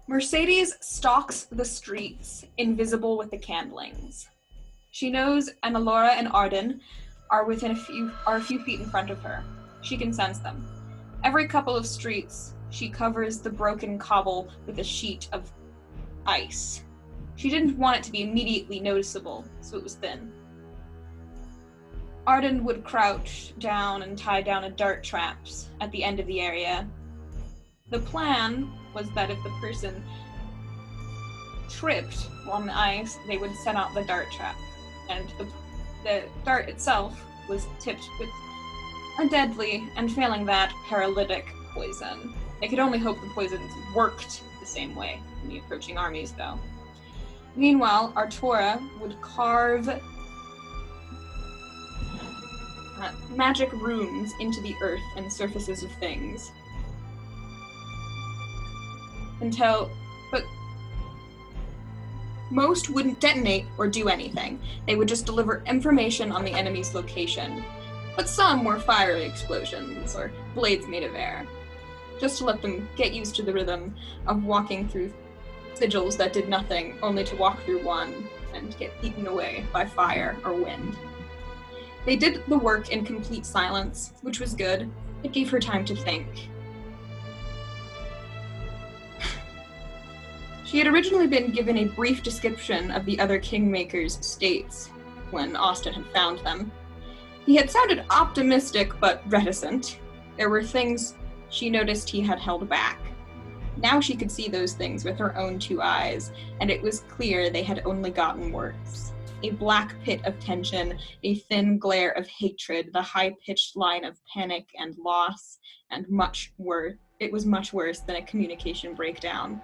Mercedes stalks the streets, invisible with the candlings. She knows Annalora and Arden are a few feet in front of her. She can sense them. Every couple of streets, she covers the broken cobble with a sheet of ice. She didn't want it to be immediately noticeable, so it was thin. Arden would crouch down and tie down a dart traps at the end of the area. The plan was that if the person tripped on the ice, they would set out the dart trap, and the dart itself was tipped with a deadly, and failing that, paralytic poison. They could only hope the poisons worked the same way in the approaching armies, though. Meanwhile, Artura would carve magic runes into the earth and surfaces of things. But most wouldn't detonate or do anything. They would just deliver information on the enemy's location. But some were fiery explosions or blades made of air, just to let them get used to the rhythm of walking through sigils that did nothing, only to walk through one and get eaten away by fire or wind. They did the work in complete silence, which was good. It gave her time to think. She had originally been given a brief description of the other Kingmakers' states when Austin had found them. He had sounded optimistic but reticent. There were things she noticed he had held back. Now she could see those things with her own two eyes, and it was clear they had only gotten worse. A black pit of tension, a thin glare of hatred, the high-pitched line of panic and loss, and much worse. It was much worse than a communication breakdown.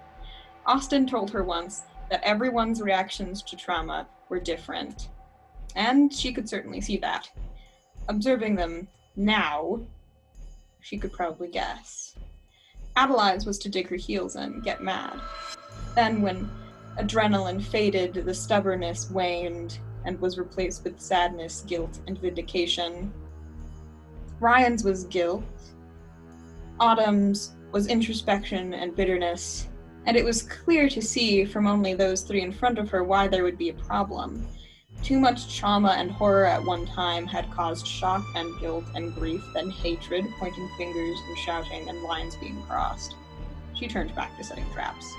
Austin told her once that everyone's reactions to trauma were different, and she could certainly see that. Observing them now, she could probably guess. Adalaie's was to dig her heels in, get mad. Then, when adrenaline faded, the stubbornness waned and was replaced with sadness, guilt, and vindication. Ryan's was guilt. Autumn's was introspection and bitterness, and it was clear to see from only those three in front of her why there would be a problem. Too much trauma and horror at one time had caused shock and guilt and grief, then hatred, pointing fingers and shouting, and lines being crossed. She turned back to setting traps.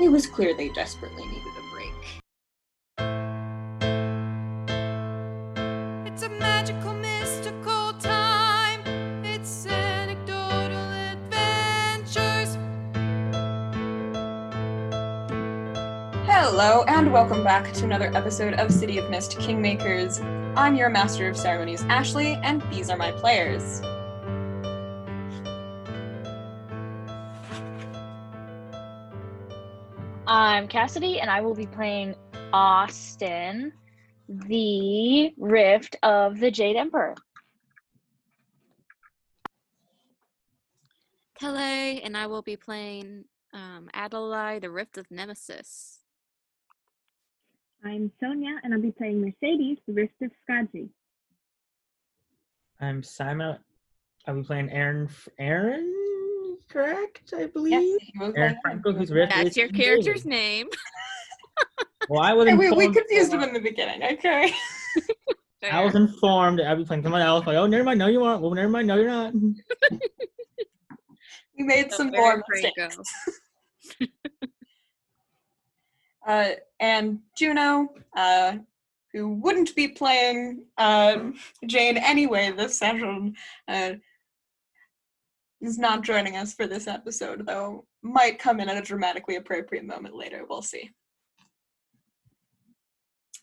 It was clear they desperately needed a break. It's a magical, mystical time. It's anecdotal adventures. Hello, and welcome back to another episode of City of Mist Kingmakers. I'm your Master of Ceremonies, Ashley, and these are my players. I'm Cassidy, and I will be playing Austin, the Rift of the Jade Emperor. Tele, and I will be playing Adalaie, the Rift of Nemesis. I'm Sonya, and I'll be playing Mercedes, the Rift of Skadji. I'm Simon. I'll be playing Aron, correct? I believe. Yes, Aron Franco, who's Rift. That's your character's name. Well, I was informed. We confused him in the beginning, okay? I was informed that I'd be playing someone else. Like, oh, never mind, no, you aren't. Well, never mind, no, you're not. We made some more mistakes. And Juno, who wouldn't be playing Jane anyway this session, is not joining us for this episode, though might come in at a dramatically appropriate moment later. We'll see.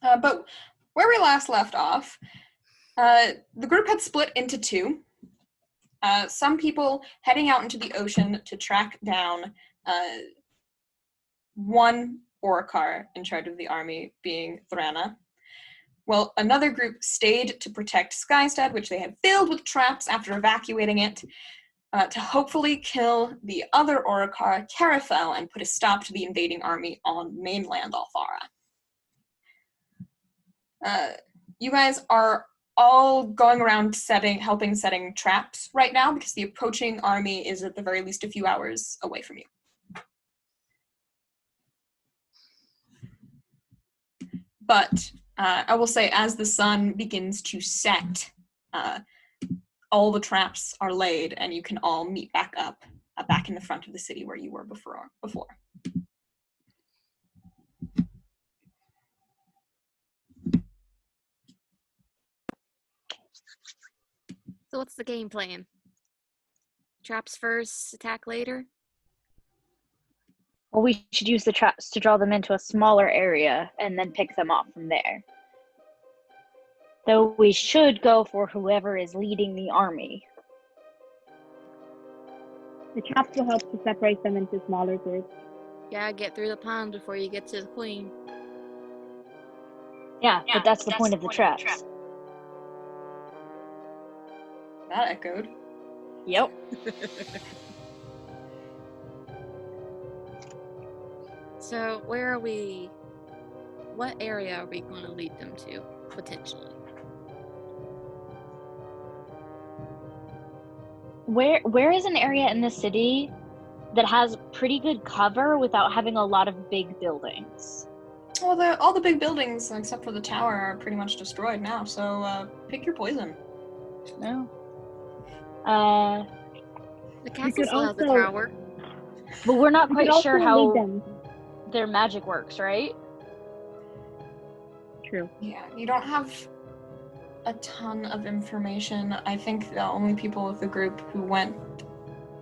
But where we last left off, the group had split into two. Some people heading out into the ocean to track down one Oricar in charge of the army, being Thranna. Well, another group stayed to protect Skystad, which they had filled with traps after evacuating it, to hopefully kill the other Oricar, Carafel, and put a stop to the invading army on mainland Althara. You guys are all going around helping setting traps right now because the approaching army is at the very least a few hours away from you. But I will say, as the sun begins to set, all the traps are laid, and you can all meet back up, back in the front of the city where you were before. So what's the game plan? Traps first, attack later? Well, we should use the traps to draw them into a smaller area and then pick them off from there. Though we should go for whoever is leading the army. The traps will help to separate them into smaller groups. Yeah, get through the pond before you get to the queen. Yeah, but that's the point of the traps. That echoed. Yep. So where are we? What area are we going to lead them to, potentially? Where is an area in the city that has pretty good cover without having a lot of big buildings? Well, all the big buildings, except for the tower, are pretty much destroyed now, so pick your poison. No. The castle still has a tower. But we're not quite sure how them. their magic works, right? True. Yeah, you don't have a ton of information. I think the only people with the group who went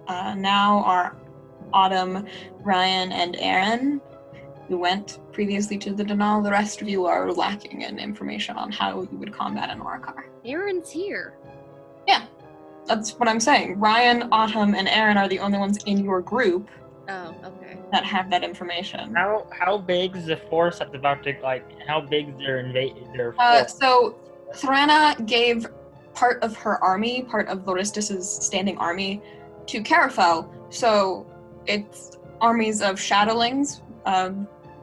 now are Autumn, Ryan, and Aron, who went previously to the Denal. The rest of you are lacking in information on how you would combat an Oricar. Aron's here. Yeah, that's what I'm saying. Ryan, Autumn, and Aron are the only ones in your group Oh, okay. that have that information. How big is the force that's about to, how big is their force? So Thorana gave part of her army, part of Loristis's standing army, to Carafel. So it's armies of shadowlings,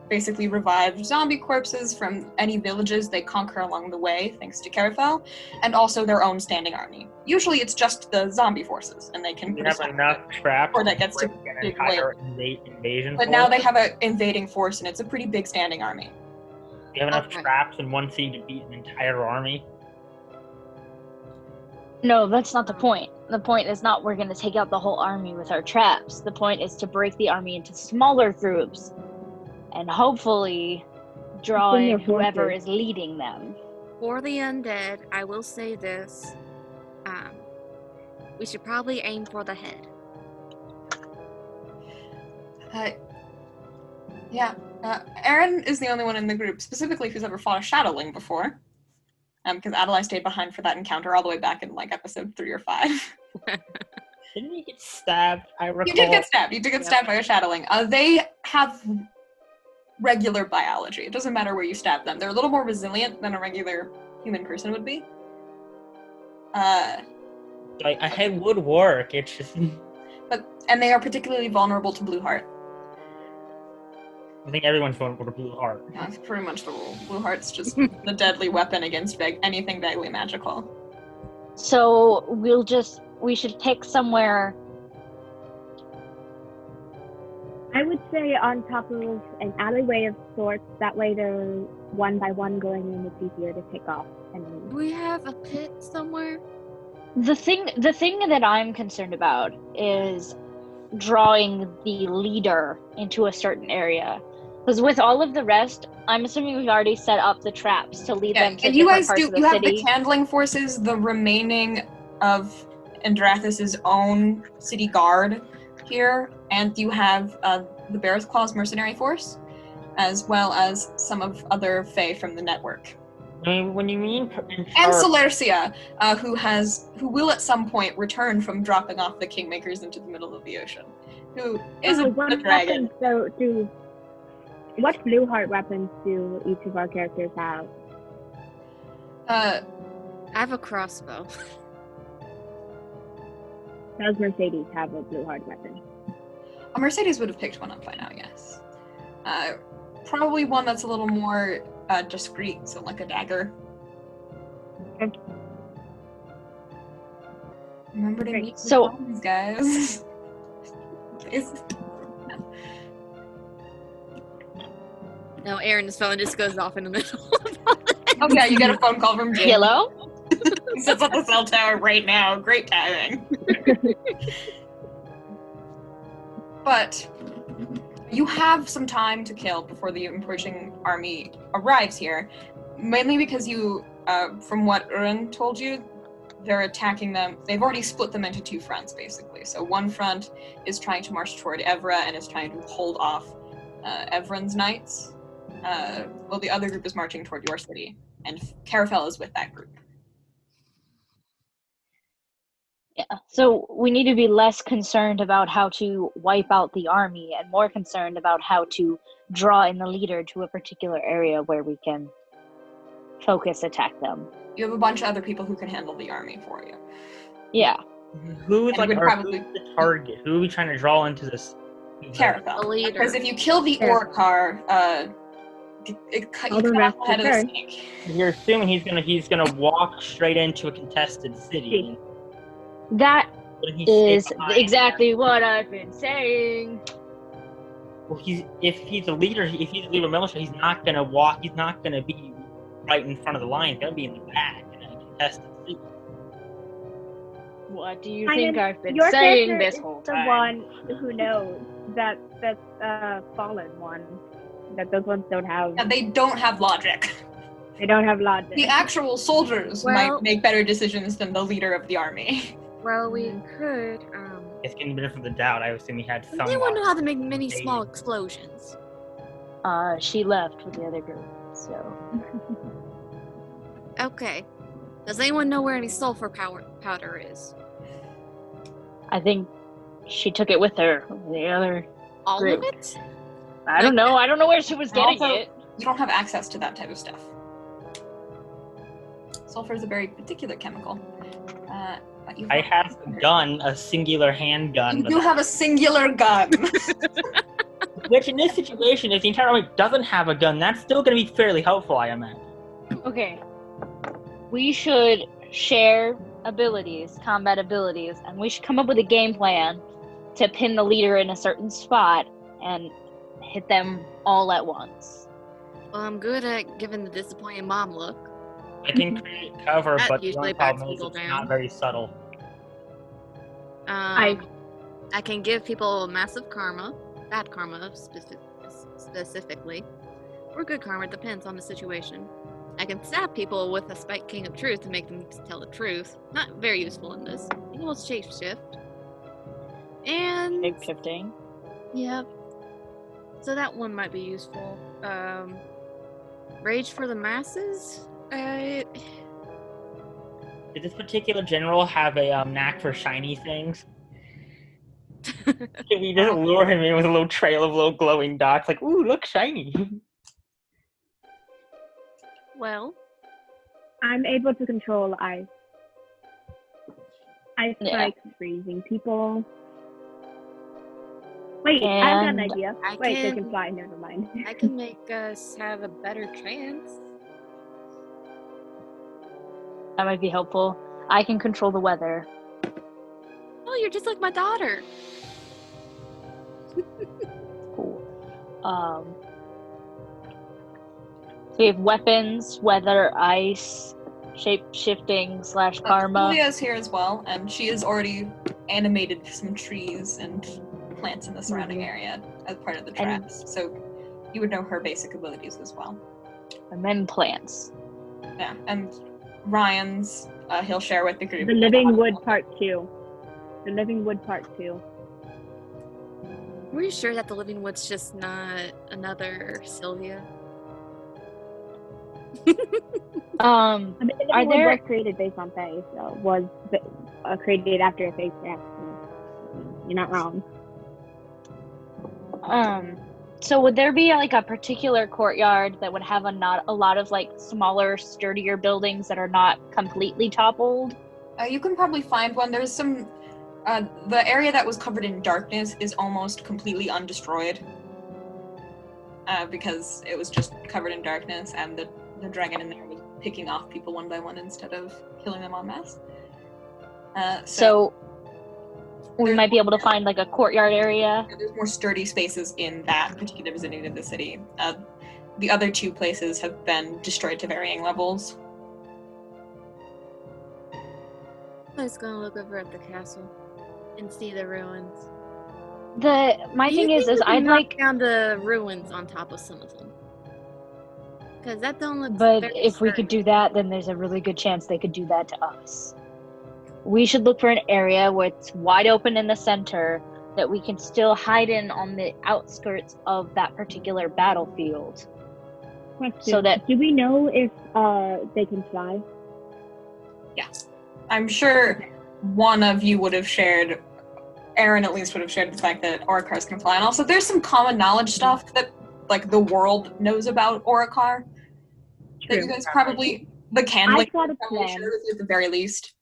basically revived zombie corpses from any villages they conquer along the way, thanks to Carafel, and also their own standing army. Usually it's just the zombie forces, and they can You have enough traps or that gets to an big entire wave. invasion But force? now they have an invading force, and it's a pretty big standing army. You have enough Okay. traps in one city to beat an entire army? No, that's not the point. The point is not we're going to take out the whole army with our traps. The point is to break the army into smaller groups and hopefully draw Bring in their whoever forces. is leading them. For the undead, I will say this. We should probably aim for the head. Aron is the only one in the group, specifically who's ever fought a shadowling before. Because Adalaie stayed behind for that encounter all the way back in episode 3 or 5. Didn't you get stabbed? I recall. You did get stabbed. You did get stabbed by a shadowling. They have regular biology. It doesn't matter where you stab them. They're a little more resilient than a regular human person would be. A head would work. It's just. And they are particularly vulnerable to blue heart. I think everyone's vulnerable to blue heart. That's pretty much the rule. Blue heart's just the deadly weapon against anything vaguely magical. So we should pick somewhere. I would say on top of an alleyway of sorts. That way they're one by one going in. It's easier to pick off enemies. Do we have a pit somewhere? The thing that I'm concerned about is drawing the leader into a certain area. Because with all of the rest, I'm assuming we've already set up the traps to lead them to and you different guys parts do. of the You have city. the Candling forces, the remaining of Andrathis' own city guard here, and you have the Bear's Claws mercenary force, as well as some of other Fae from the network. I mean, when you mean And Celercia, who will at some point return from dropping off the Kingmakers into the middle of the ocean, who is a dragon. What blue heart weapons do each of our characters have? I have a crossbow. Does Mercedes have a blue heart weapon? A Mercedes would have picked one up by now, yes. Probably one that's a little more discreet, so like a dagger. Okay. Remember to Great. meet So- the phones, guys. No, Aaron's phone just goes off in the middle. Oh yeah, you get a phone call from Jim. Hello? He sits at the cell tower right now. Great timing. But you have some time to kill before the approaching army arrives here, mainly because you, from what Aron told you, they're attacking them. They've already split them into two fronts, basically. So one front is trying to march toward Evra and is trying to hold off Evran's knights, while the other group is marching toward your city, and Carafel is with that group. Yeah. So we need to be less concerned about how to wipe out the army and more concerned about how to draw in the leader to a particular area where we can focus attack them. You have a bunch of other people who can handle the army for you. Yeah. Who is And would probably who's the target? Who are we trying to draw into this? Carafel. The leader. Because if you kill the Oricar, you cut off the head of the snake. You're assuming he's gonna walk straight into a contested city. That But he's is staying behind. exactly what I've been saying. Well, if he's a leader of militia, he's not gonna walk. He's not gonna be right in front of the line. He's gonna be in the back in a contested city. What do you think I've been your saying character this is whole the time? one who knows that fallen one. That those ones don't have. Yeah, they don't have logic. They don't have logic. The actual soldiers might make better decisions than the leader of the army. Well, we could, It's getting benefit of the doubt. I assume he had some. does anyone know how to make many small explosions? She left with the other group, so. Okay. Does anyone know where any sulfur powder is? I think she took it with her. The other All group. of it? I don't know. I don't know where she was getting Also, it. you don't have access to that type of stuff. Sulfur is a very particular chemical. But you I have a gun, a singular handgun. You do have a singular gun. Which, in this situation, if the entire army doesn't have a gun, that's still going to be fairly helpful, I imagine. Okay. We should share abilities, combat abilities, and we should come up with a game plan to pin the leader in a certain spot and hit them all at once. Well, I'm good at giving the disappointed mom look. I can create cover, That but the usually only problem backs is people it's down. not very subtle. I can give people massive karma, bad karma specifically, or good karma, depends on the situation. I can stab people with a Spike King of Truth to make them tell the truth. Not very useful in this. I can almost shapeshift. And Shape shifting. Yep. So that one might be useful. Rage for the masses? Did this particular general have a knack for shiny things? Can we just lure him in with a little trail of little glowing dots? Like, ooh, look, shiny. Well, I'm able to control ice. Ice Yeah. strikes freezing people. Wait, I've got an idea. I Wait, they can- can fly. Never mind. I can make us have a better chance. That might be helpful. I can control the weather. Oh, you're just like my daughter. Cool. So we have weapons, weather, ice, shape shifting / karma. Julia's here as well, and she has already animated some trees and plants in the surrounding area as part of the traps. So you would know her basic abilities as well. And then plants. Yeah, and Ryan's, he'll share with the group. The Living Wood Part 2. The Living Wood Part 2. Were you sure that the Living Wood's just not another Sylvia? I mean, the Living Are Wood there- was created based on Fae, so was created after a Fae death. So you're not wrong. So would there be like a particular courtyard that would have a lot of like smaller, sturdier buildings that are not completely toppled? You can probably find one. There's some. The area that was covered in darkness is almost completely undestroyed. Because it was just covered in darkness, and the dragon in there was picking off people one by one instead of killing them en masse. So we might be able to find like a courtyard area. There's more sturdy spaces in that particular vicinity of the city. the other two places have been destroyed to varying levels. I was gonna look over at the castle and see the ruins. My Do you thing is think we can I'd knock like, down the ruins on top of some of them. Because that don't look but very if we could sturdy. do that, then there's a really good chance they could do that to us. We should look for an area where it's wide open in the center that we can still hide in on the outskirts of that particular battlefield. Question. So that- Do we know if they can fly? Yes. I'm sure one of you would have shared, Aron at least would have shared the fact that Oricars can fly. And also there's some common knowledge stuff that like the world knows about Oricar. That you guys probably, the Canley I've got a probably plan. shared with you at the very least.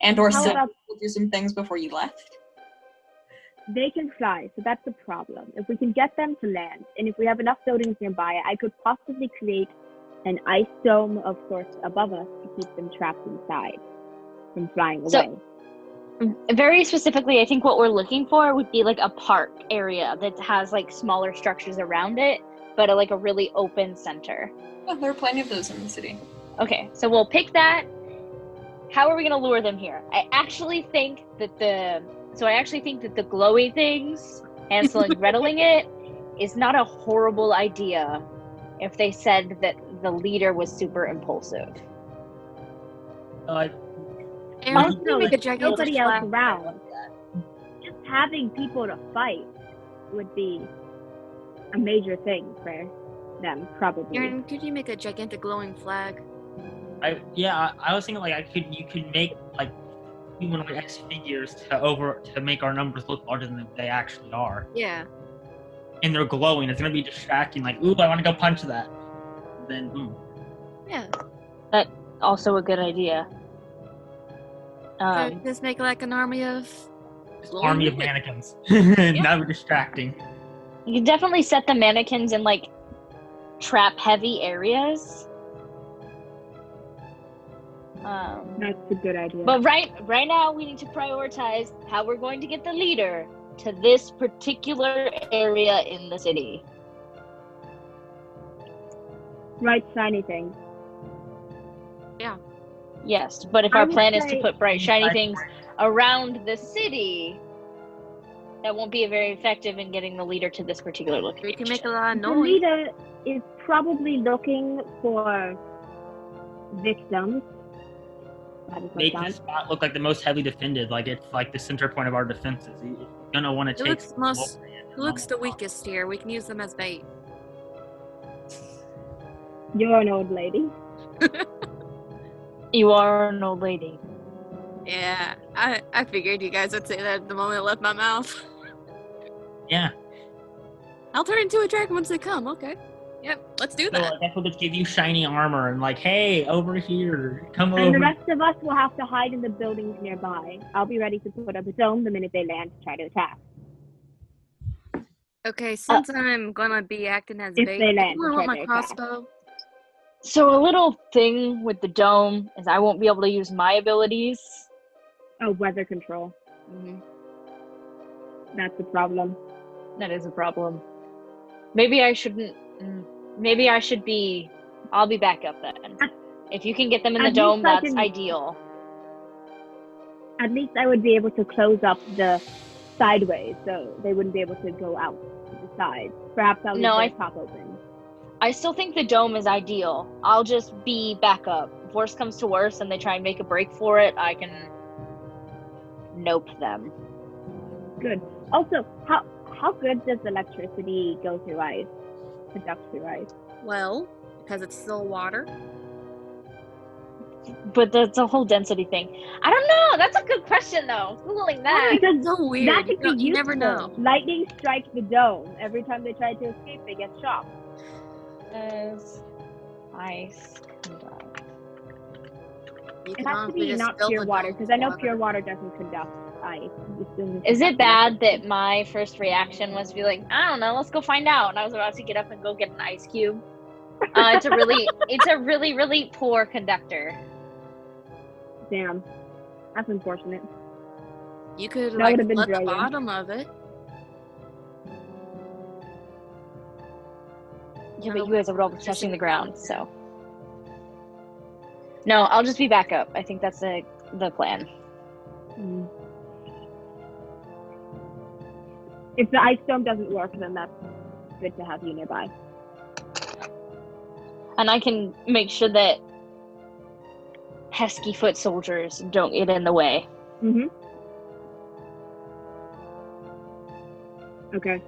And or How Sid about- will do some things before you left. They can fly, so that's the problem. If we can get them to land, and if we have enough buildings nearby, I could possibly create an ice dome of sorts above us to keep them trapped inside from flying So- away. Very specifically, I think what we're looking for would be like a park area that has like smaller structures around it, but like a really open center. Yeah, there are plenty of those in the city. Okay, so we'll pick that. How are we going to lure them here? I actually think that the glowy things, Hansel and Greteling it, is not a horrible idea if they said that the leader was super impulsive. Aaron, Also, can you make a if gigantic nobody else flag? around, just having people to fight would be a major thing for them, probably. Aaron, could you make a gigantic glowing flag? I was thinking like you could make like humanoid X figures to make our numbers look larger than they actually are. Yeah. And they're glowing. It's gonna be distracting. Like, ooh, I want to go punch that. Then boom. Yeah. Also a good idea. So just make like an army of glowing Army of units. mannequins. Now we're distracting. You can definitely set the mannequins in like trap heavy areas. That's a good idea. But right now we need to prioritize how we're going to get the leader to this particular area in the city. Right, shiny thing. Yes, but if I our would plan is to say- put bright shiny things around the city, that won't be very effective in getting the leader to this particular We location. can make a lot of The noise. leader is probably looking for victims. That is Make what this sounds. spot look like the most heavily defended. Like it's like the center point of our defenses. You're gonna want to Who take. looks the weakest here? We can use them as bait. You're an old lady. You are an old lady. Yeah, I figured you guys would say that the moment it left my mouth. Yeah. I'll turn into a dragon once they come. Okay. Yep, let's do So that. I guess we'll just give you shiny armor and like, hey, over here, come And the over. rest of us will have to hide in the buildings nearby. I'll be ready to put up a dome the minute they land to try to attack. Okay, since I'm gonna be acting as If bait, they land, anyone want try my to attack. crossbow? So a little thing with the dome is I won't be able to use my abilities. Oh, weather control. Mhm. That's the problem. That is a problem. Maybe I shouldn't. Maybe I should be. I'll be back up then. If you can get them in the At dome, least I that's can- ideal. At least I would be able to close up the sideways, so they wouldn't be able to go out to the sides. Perhaps I'll leave No, the top open. I still think the dome is ideal. I'll just be backup. If worse comes to worse and they try and make a break for it, I can nope them. Good. Also, how good does electricity go through ice? Conduct through ice? Well, because it's still water. But that's a whole density thing. I don't know. That's a good question, though. Googling that. Because So weird. that could be You never useful. know. Lightning strikes the dome. Every time they try to escape, they get shocked. Does ice conduct? You It can has to honestly be just not fill pure the water, dome because with I know water. pure water doesn't conduct ice. You still need to Is it conduct bad electricity. that my first reaction was to be like, I don't know, let's go find out, and I was about to get up and go get an ice cube? It's a really, really poor conductor. Damn. That's unfortunate. You could That like would've been flood the brilliant. bottom of it. Yeah, but you guys are all touching the ground, so. No, I'll just be backup. I think that's the plan. Mm. If the ice dome doesn't work, then that's good to have you nearby. And I can make sure that pesky foot soldiers don't get in the way. Mm-hmm. Okay.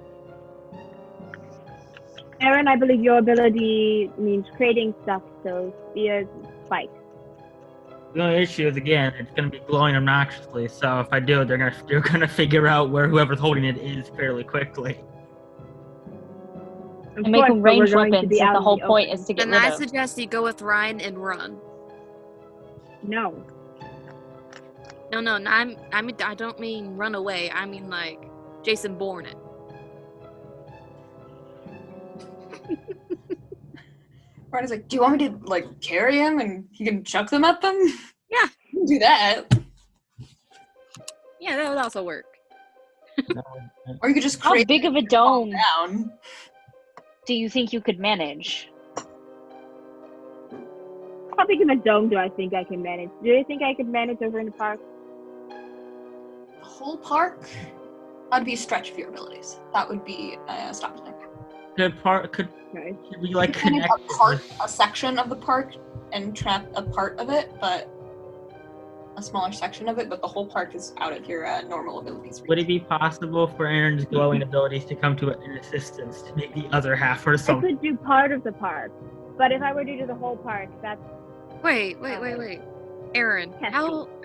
Aron, I believe your ability means creating stuff, so spears, spikes. The only issue is, again, it's going to be glowing obnoxiously. So if I do it, they're gonna figure out where whoever's holding it is fairly quickly. Of And make course, them but we're range going to weapons be if out the in whole the point open. is to get And rid I of. suggest you go with Ryan and run. No. No, I don't mean run away. I mean like Jason Bourne it. Ryan's like, do you want me to, like, carry him and you can chuck them at them? Yeah. You can do that. Yeah, that would also work. Or you could just How create big of a them to fall dome down. do you think you could manage? How big of a dome do I think I can manage? Do you think I could manage over in the park? The whole park? That'd be a stretch for your abilities. That would be a stop time. Could Okay. we like Kind connect? of a section of the park and trap a part of it, but a smaller section of it, but the whole park is out of your normal abilities. Would it be possible for Aaron's glowing abilities to come to an assistance to make the other half or I something? could do part of the park, but if I were to do the whole park, that's Wait. Aron, Yes.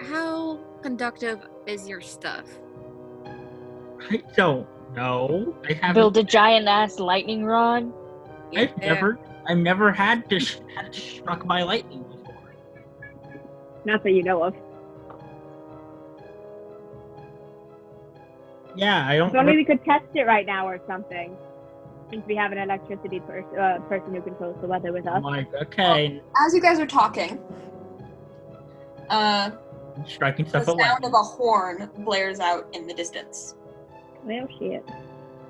how conductive is your stuff? I don't know. I haven't. Build a giant ass lightning rod? I've never had to had struck by lightning before. not that you know of. Yeah, I don't. So maybe we could test it right now or something. Since we have an electricity person who controls the weather with us. Like, okay, As you guys are talking, striking the stuff sound away. of a horn blares out in the distance, Well, shit.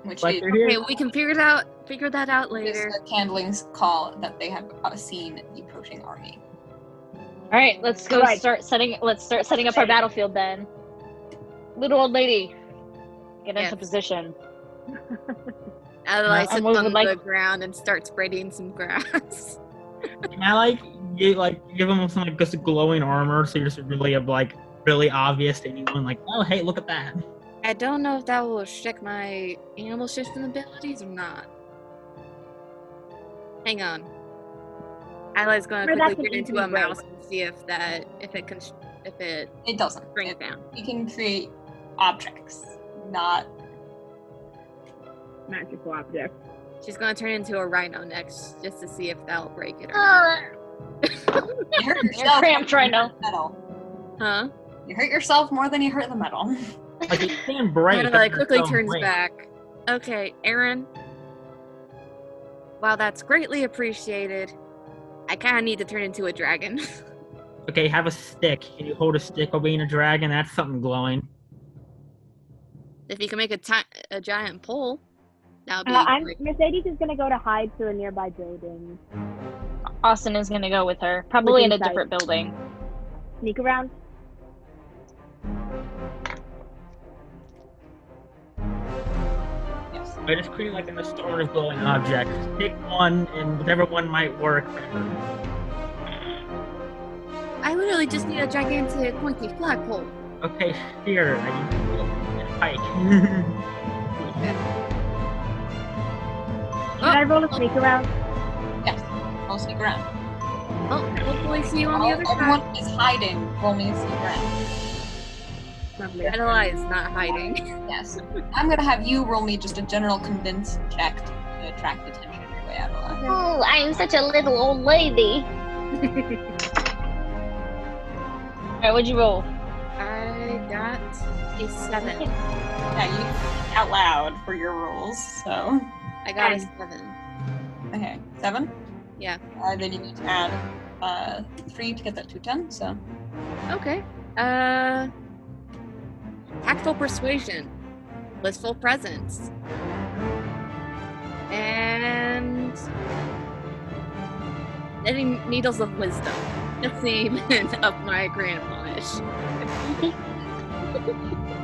which Like is they're here. Okay, we can figure that out is later. the Candling's call that they have seen the approaching army. All right, let's go. Alright. Let's start setting up our battlefield then. Little old lady, get into Yes. position. Adalaie I'm sits moving on like- the ground and starts spreading some grass. Can I give them some like just glowing armor so you're just really obvious to anyone? Like, oh hey, look at that. I don't know if that will restrict my animal shifting abilities or not. Hang on. Adalaie's gonna Or that's quickly an turn into easy a way. mouse and see if it It doesn't. brings down. You can create objects, not. Magical object. She's gonna turn into a rhino next just to see if that'll break it or not. You hurt You're yourself. cramped right now. Metal. Huh? You hurt yourself more than you hurt the metal. Like it can break. Adalaie but quickly it don't turns break. back. Okay, Aron. While that's greatly appreciated, I kinda need to turn into a dragon. Okay, have a stick. Can you hold a stick while being a dragon? That's something glowing. If you can make a giant pole, that would be great. Mercedes is gonna go to hide to a nearby building. Austin is gonna go with her, probably in a Within sight. different building. Sneak around. Yes. I just create like a restorative glowing object. Pick one, and whichever one might work. I literally just need a gigantic pointy flagpole. Okay, here. I need a pike. Can I roll a sneak around? Yes. Roll sneak around. Oh, hopefully see you on the other Everyone side. is hiding. Roll me a sneak around. Lovely. Adalaie is not hiding. Yes. I'm gonna have you roll me just a general convince check to attract attention your way out of line. Oh, I'm such a little old lady. Alright, what'd you roll? I got a 7. Yeah, you out loud for your rolls, so. I got a 10. 7. Okay, 7? Yeah. Then you need to add 3 to get that to 10, so. Okay. Tactful persuasion. Blissful presence. And Any needles of wisdom. That's the amen of my grandma-ish.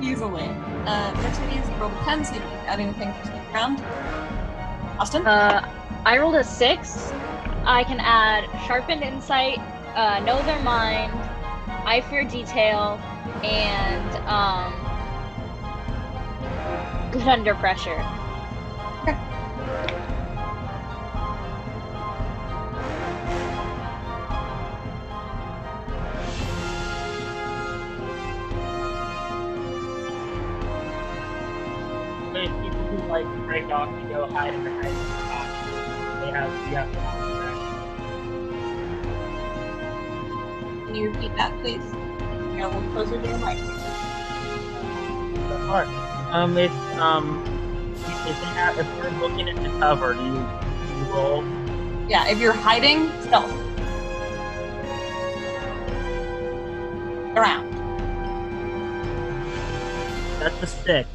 Easily. Mercedes, you rolled a 10, so you can add anything for sneak around. Austin? I rolled a 6. I can add sharpened insight, know their mind, eye for detail, and good under pressure. There's people who like break off and go hide in the hiding spot. You have to Can you repeat that, please? You're a little closer to your mic. It's hard. If we're looking at the cover, do you roll? Yeah, if you're hiding, stealth. Around. That's a 6.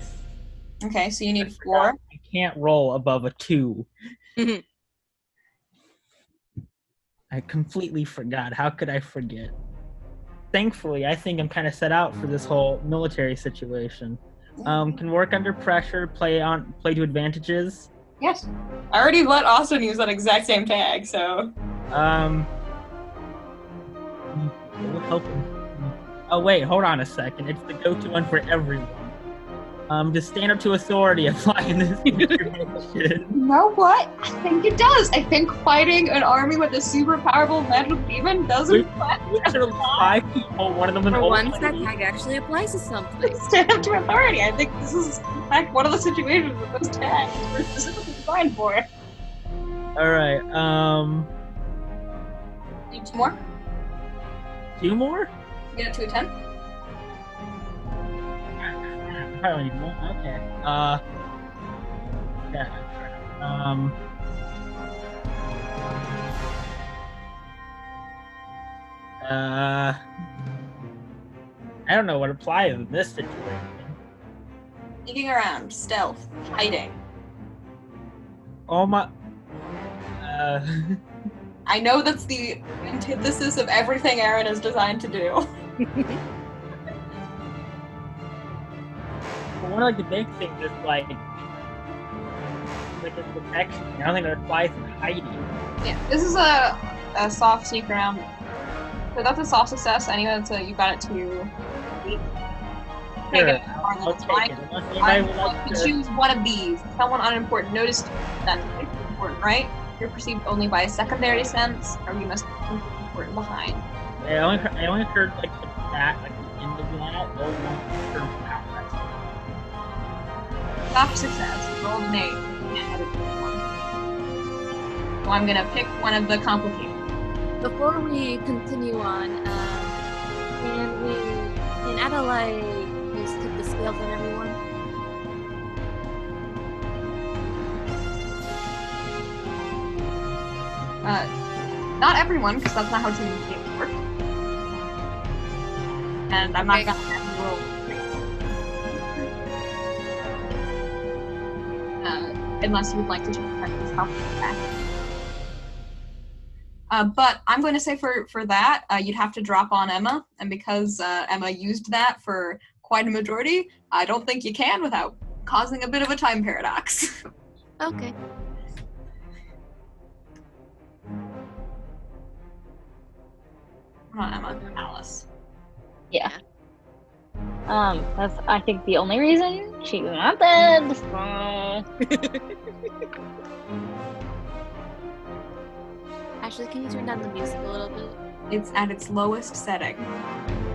Okay, so you need 4. I can't roll above a 2. I completely forgot. How could I forget? Thankfully, I think I'm kind of set out for this whole military situation. Can work under pressure, play to advantages. Yes. I already let Austin use that exact same tag, so. Help him. Oh wait, hold on a second. It's the go-to one for everyone. Does stand up to authority apply in this situation? You know what? I think it does. I think fighting an army with a super powerful magical demon doesn't apply. Literally 5 people, one of them an For old once, that lady. tag actually applies to something. Stand up to authority. I think this is, in fact, one of the situations that those tags were specifically designed for. Alright, Need 2 more? 2 more? Get it to a 10? I don't need one. Okay. Yeah. I don't know what applies in this situation. Sneaking around, stealth, hiding. Oh my. I know that's the antithesis of everything Aron is designed to do. One of the big things is like it's protection. I don't think that applies to hiding. Yeah, this is a soft sneak around. So that's a soft success. Anyway, so you got it to 8. Sure, I'll take it. Unless anybody I would like to to. choose one of these. Someone unimportant. Notice that's important, right? You're perceived only by a secondary sense, or you must be important behind. I only heard like the back, like the end of that. No one heard that. Soft success. Roll an 8. Yeah, that is one. So I'm gonna pick one of the complicated. Before we continue on, can Adalaie please tip the scales on everyone? Not everyone, because that's not how team games work. And I'm not gonna have you roll. Unless you would like to check this out. But I'm going to say for that, you'd have to drop on Emma, and because Emma used that for quite a majority, I don't think you can without causing a bit of a time paradox. Okay. Come on, Emma. Alice. Yeah. That's I think the only reason she's not dead. Ashley, can you turn down the music a little bit? It's at its lowest setting.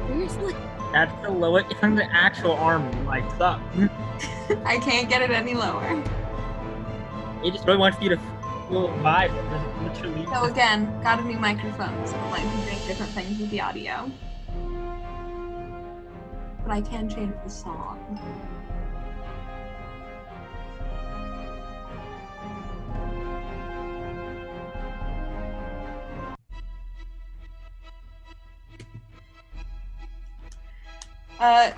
Seriously? That's the lowest. It's when the actual army lights up. I can't get it any lower. It just really wants you to feel a vibe. Literally. So again, got a new microphone, so it might be doing different things with the audio. But I can change the song.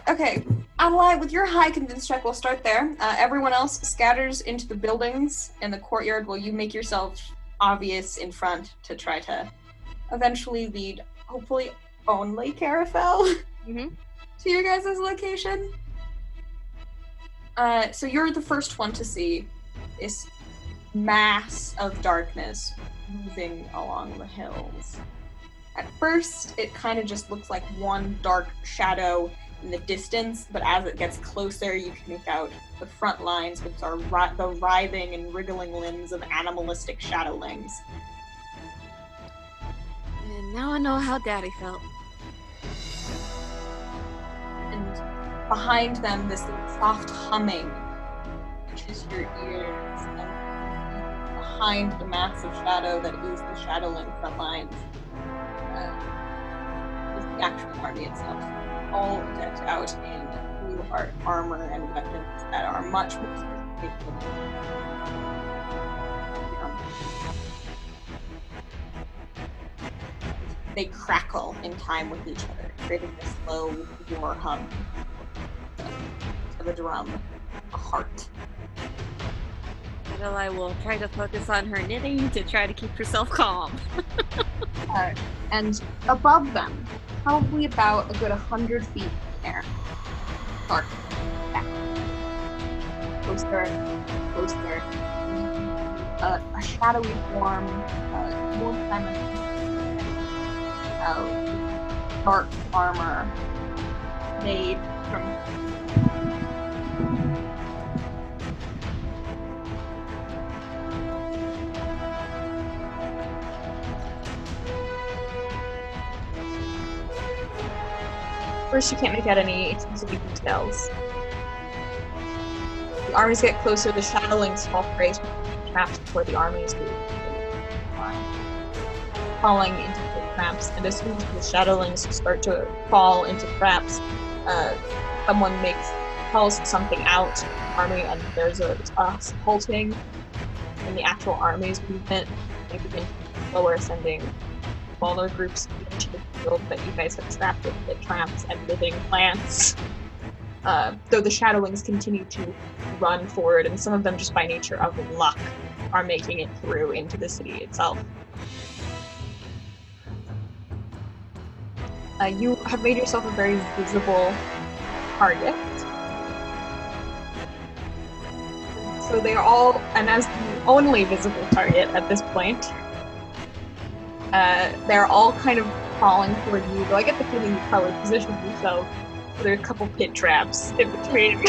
Okay, Adalaie, with your high convince check, we'll start there. Everyone else scatters into the buildings in the courtyard while you make yourself obvious in front to try to eventually lead, hopefully only Carafel, Mm-hmm. to your guys' location. So you're the first one to see this mass of darkness moving along the hills. At first, it kind of just looks like one dark shadow in the distance, but as it gets closer, you can make out the front lines, which are the writhing and wriggling limbs of animalistic shadowlings. And now I know how Daddy felt. And behind them, this soft humming reaches your ears, and behind the massive shadow that is the shadowling front lines is the actual army itself, all decked out in blue armor and weapons that are much more sophisticated. They crackle in time with each other, creating this low war hum of a drum, a heart. Adalaie will try to focus on her knitting to try to keep herself calm. And above them, probably about a good 100 feet in the air, dark, back, closer, closer, a shadowy form, more feminine, dark armor made from First, you can't make out any specific details. The armies get closer, the shadowlings fall prey to traps before the armies do. Falling into the traps, and as soon as the shadowlings start to fall into traps, someone calls something out to the army, and there's a halting in the actual army's movement. They begin slower, sending smaller groups into the field that you guys have trapped with the traps and living plants. Though the shadowlings continue to run forward, and some of them, just by nature of luck, are making it through into the city itself. You have made yourself a very visible target. So they are all, and as the only visible target at this point, they're all kind of falling toward you, though I get the feeling you probably positioned yourself. There are a couple pit traps in between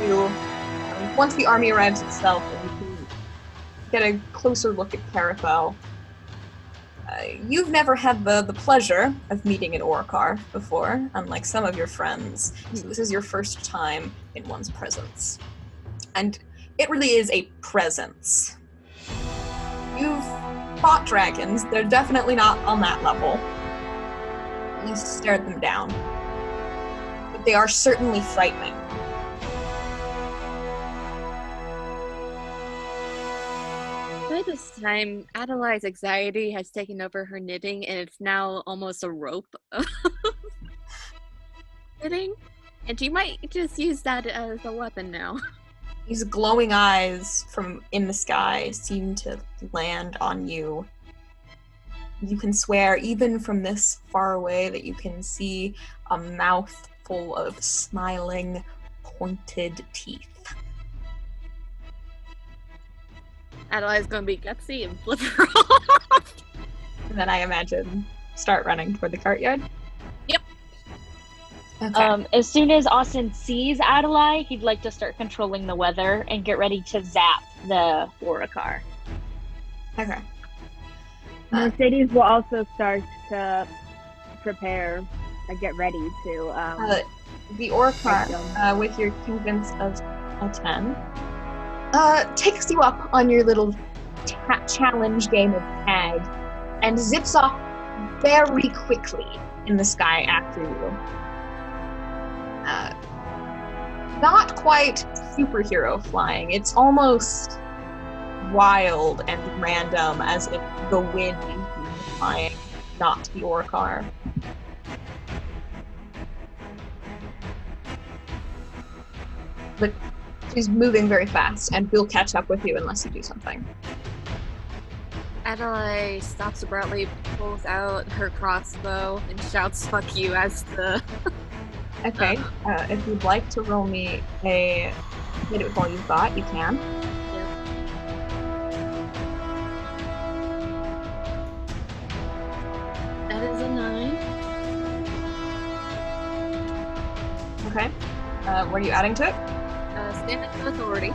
you. Once the army arrives itself, and you can get a closer look at Carafel. You've never had the pleasure of meeting an Oricar before, unlike some of your friends, so this is your first time in one's presence. And it really is a presence. You've fought dragons, they're definitely not on that level. At least stared them down. But they are certainly frightening. By this time, Adalaie's anxiety has taken over her knitting, and it's now almost a rope of knitting. And she might just use that as a weapon now. These glowing eyes from in the sky seem to land on you. You can swear, even from this far away, that you can see a mouth full of smiling, pointed teeth. Adalaie's gonna be gutsy and flip her off. And then I imagine start running toward the courtyard. Yep. Okay. As soon as Austin sees Adalaie, he'd like to start controlling the weather and get ready to zap the Oricar. Okay. Mercedes will also start to prepare and get ready to. The Oricar, with your convince of a 10, takes you up on your little challenge game of tag and zips off very quickly in the sky after you. Not quite superhero flying. It's almost wild and random, as if the wind is flying, not the Oricar. But she's moving very fast, and we'll catch up with you unless you do something. Adalaie stops abruptly, pulls out her crossbow, and shouts "fuck you" as the. Okay. If you'd like to roll me a hit it with all you've got, you can. Yep. That is a 9. Okay. What are you adding to it? Standing to authority.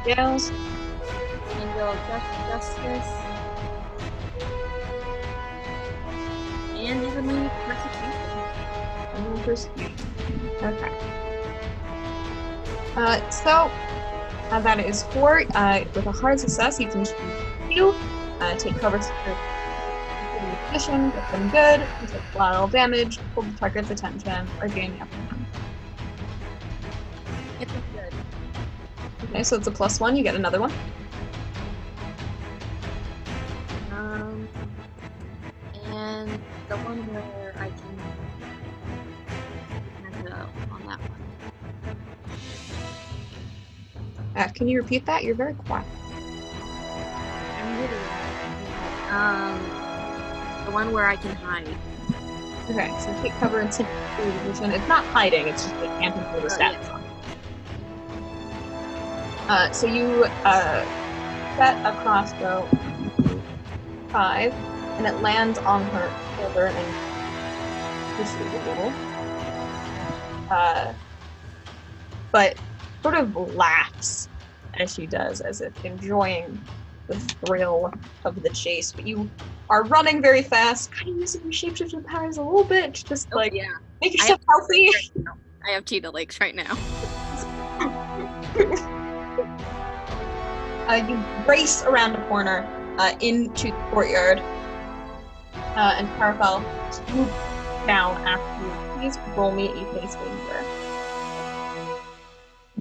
Scales. Angle of justice. And heavenly persecution. Okay. That is 4. With a hard success, you can choose take cover, position, get them good, take collateral damage, hold the target's attention, or gain the upper hand. It's good. Okay, so it's a +1. You get another one. And the one where I can on that one. Can you repeat that? You're very quiet. The one where I can hide. Okay, so take cover and take position. It's not hiding, it's just like camping for the stats on. So you set a crossbow 5, and it lands on her shoulder and pushes a little. But sort of laughs as she does, as if enjoying the thrill of the chase. But you are running very fast, kind of using your shapeshifting powers a little bit, to just make yourself healthy. I have cheetah legs right now. You race around a corner into the courtyard, and Carafel swoops down after you. Please roll me a face danger.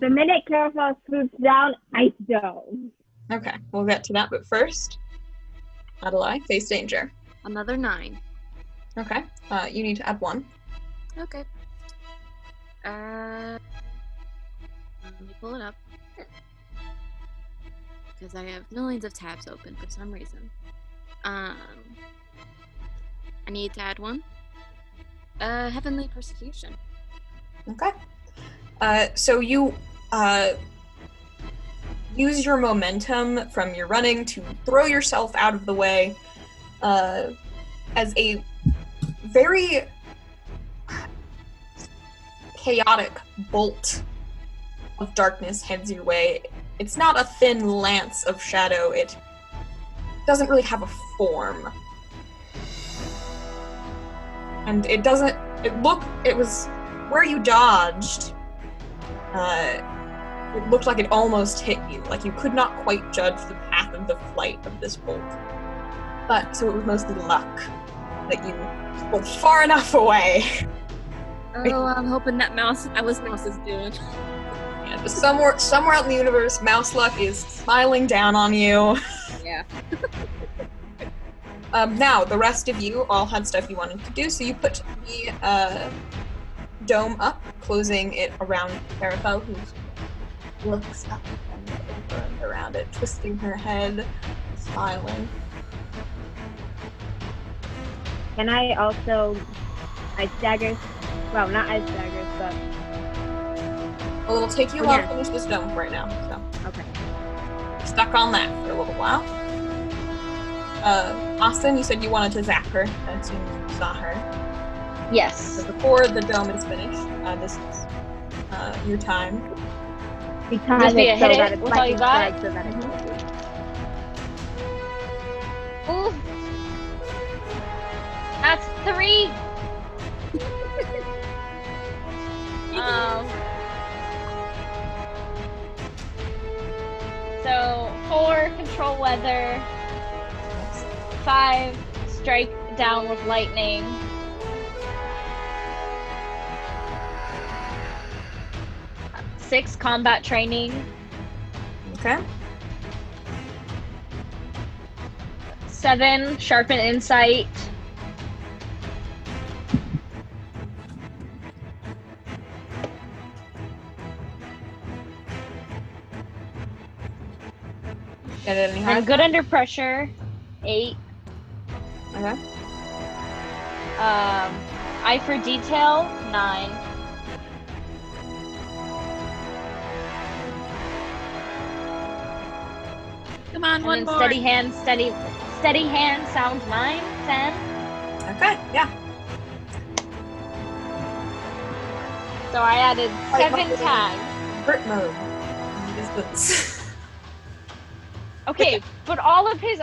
The minute Carafel swoops down, Ice Dome. Okay, we'll get to that, but first, Adalaie, face danger. Another 9. Okay, you need to add 1. Okay. Let me pull it up. Because I have millions of tabs open for some reason. I need to add 1. Heavenly persecution. Okay. So you use your momentum from your running to throw yourself out of the way as a very chaotic bolt of darkness heads your way. It's not a thin lance of shadow. It doesn't really have a form. And it doesn't... It was where you dodged. It looked like it almost hit you. Like you could not quite judge the path of the flight of this bolt. But, so it was mostly luck that you pulled far enough away. Oh, I'm hoping that Mouse is doing. Yeah, just somewhere out in the universe, Mouse Luck is smiling down on you. Yeah. Now, the rest of you all had stuff you wanted to do, so you put the dome up, closing it around Carafel, who looks up and over and around it, twisting her head, smiling. Can I also ice daggers? Well, not ice daggers, but... Well, it'll take you a while to finish this dome right now, so. Okay. Stuck on that for a little while. Austin, you said you wanted to zap her as soon as you saw her. Yes. So before the dome is finished, this is your time. We time Just be it a so hit that it it's with all you got? so that it can Ooh. That's 3. So 4 control weather, 5 strike down with lightning, 6 combat training, Okay. 7 sharpen insight, Get it any And higher? good under pressure, 8. Okay. Eye for detail, 9. Come on, And one then more. steady hand sound 9, 10. Okay, yeah. So I added Right, 7 right. tags. Crit mode. Distance. Okay, but all of his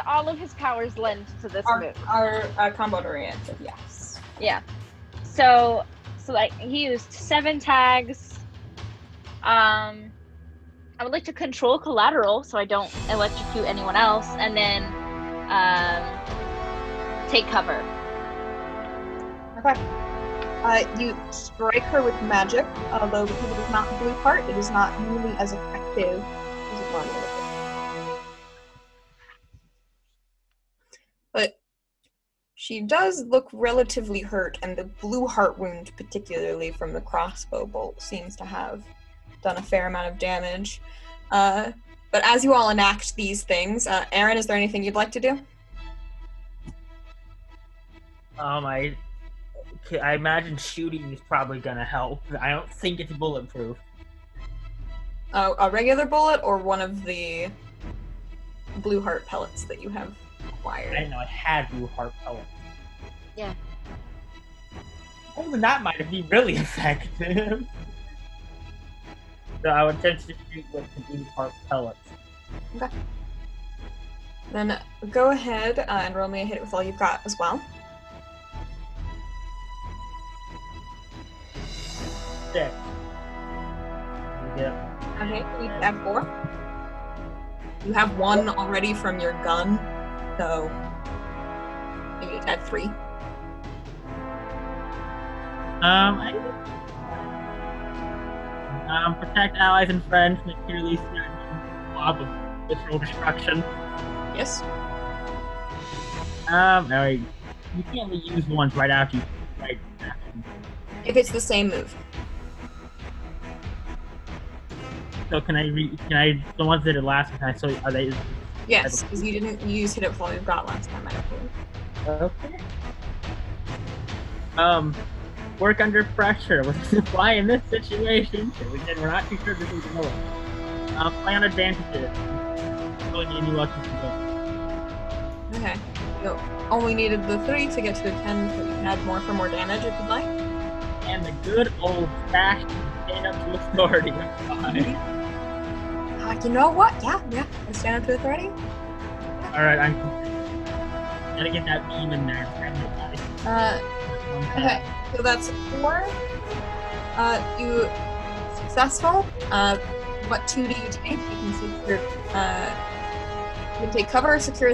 powers lend to this move. Our combo oriented, yes. Yeah. So like he used 7 tags. I would like to control collateral so I don't electrocute anyone else, and then take cover. Okay. You strike her with magic, although because it is not blue part, it is not nearly as effective as it normally is. But she does look relatively hurt, and the blue heart wound, particularly from the crossbow bolt, seems to have done a fair amount of damage. But as you all enact these things, Aron, is there anything you'd like to do? I imagine shooting is probably gonna help. I don't think it's bulletproof. A regular bullet or one of the blue heart pellets that you have acquired? I didn't know I had blue heart pellets. Yeah. Oh, then that might be really effective. So I would attempt to shoot with the blue heart pellets. Okay. Then go ahead and roll me a hit with all you've got as well. 6. Yeah. Okay, you have 4. You have 1 already from your gun, so you need to add 3. Protect allies and friends, materially threaten mob of literal destruction. Yes. Alright. You can't only use ones right after you right action. If it's the same move. So can I the ones that are last time, so are they? Yes, because you didn't use hit it with all you've got last time, I believe. Okay. Work under pressure. What's the fly in this situation? We're not too sure this is going. Play on advantages. Going any luck you can Okay. You only needed the 3 to get to the 10, so you can add more for more damage if you'd like. go. And the good old fashioned stand up to authority. You know what? Yeah. I stand up to authority. Alright, I'm gotta get that beam in there. Okay, so that's 4. You successful. What 2 do you take? You can secure, you can take cover, secure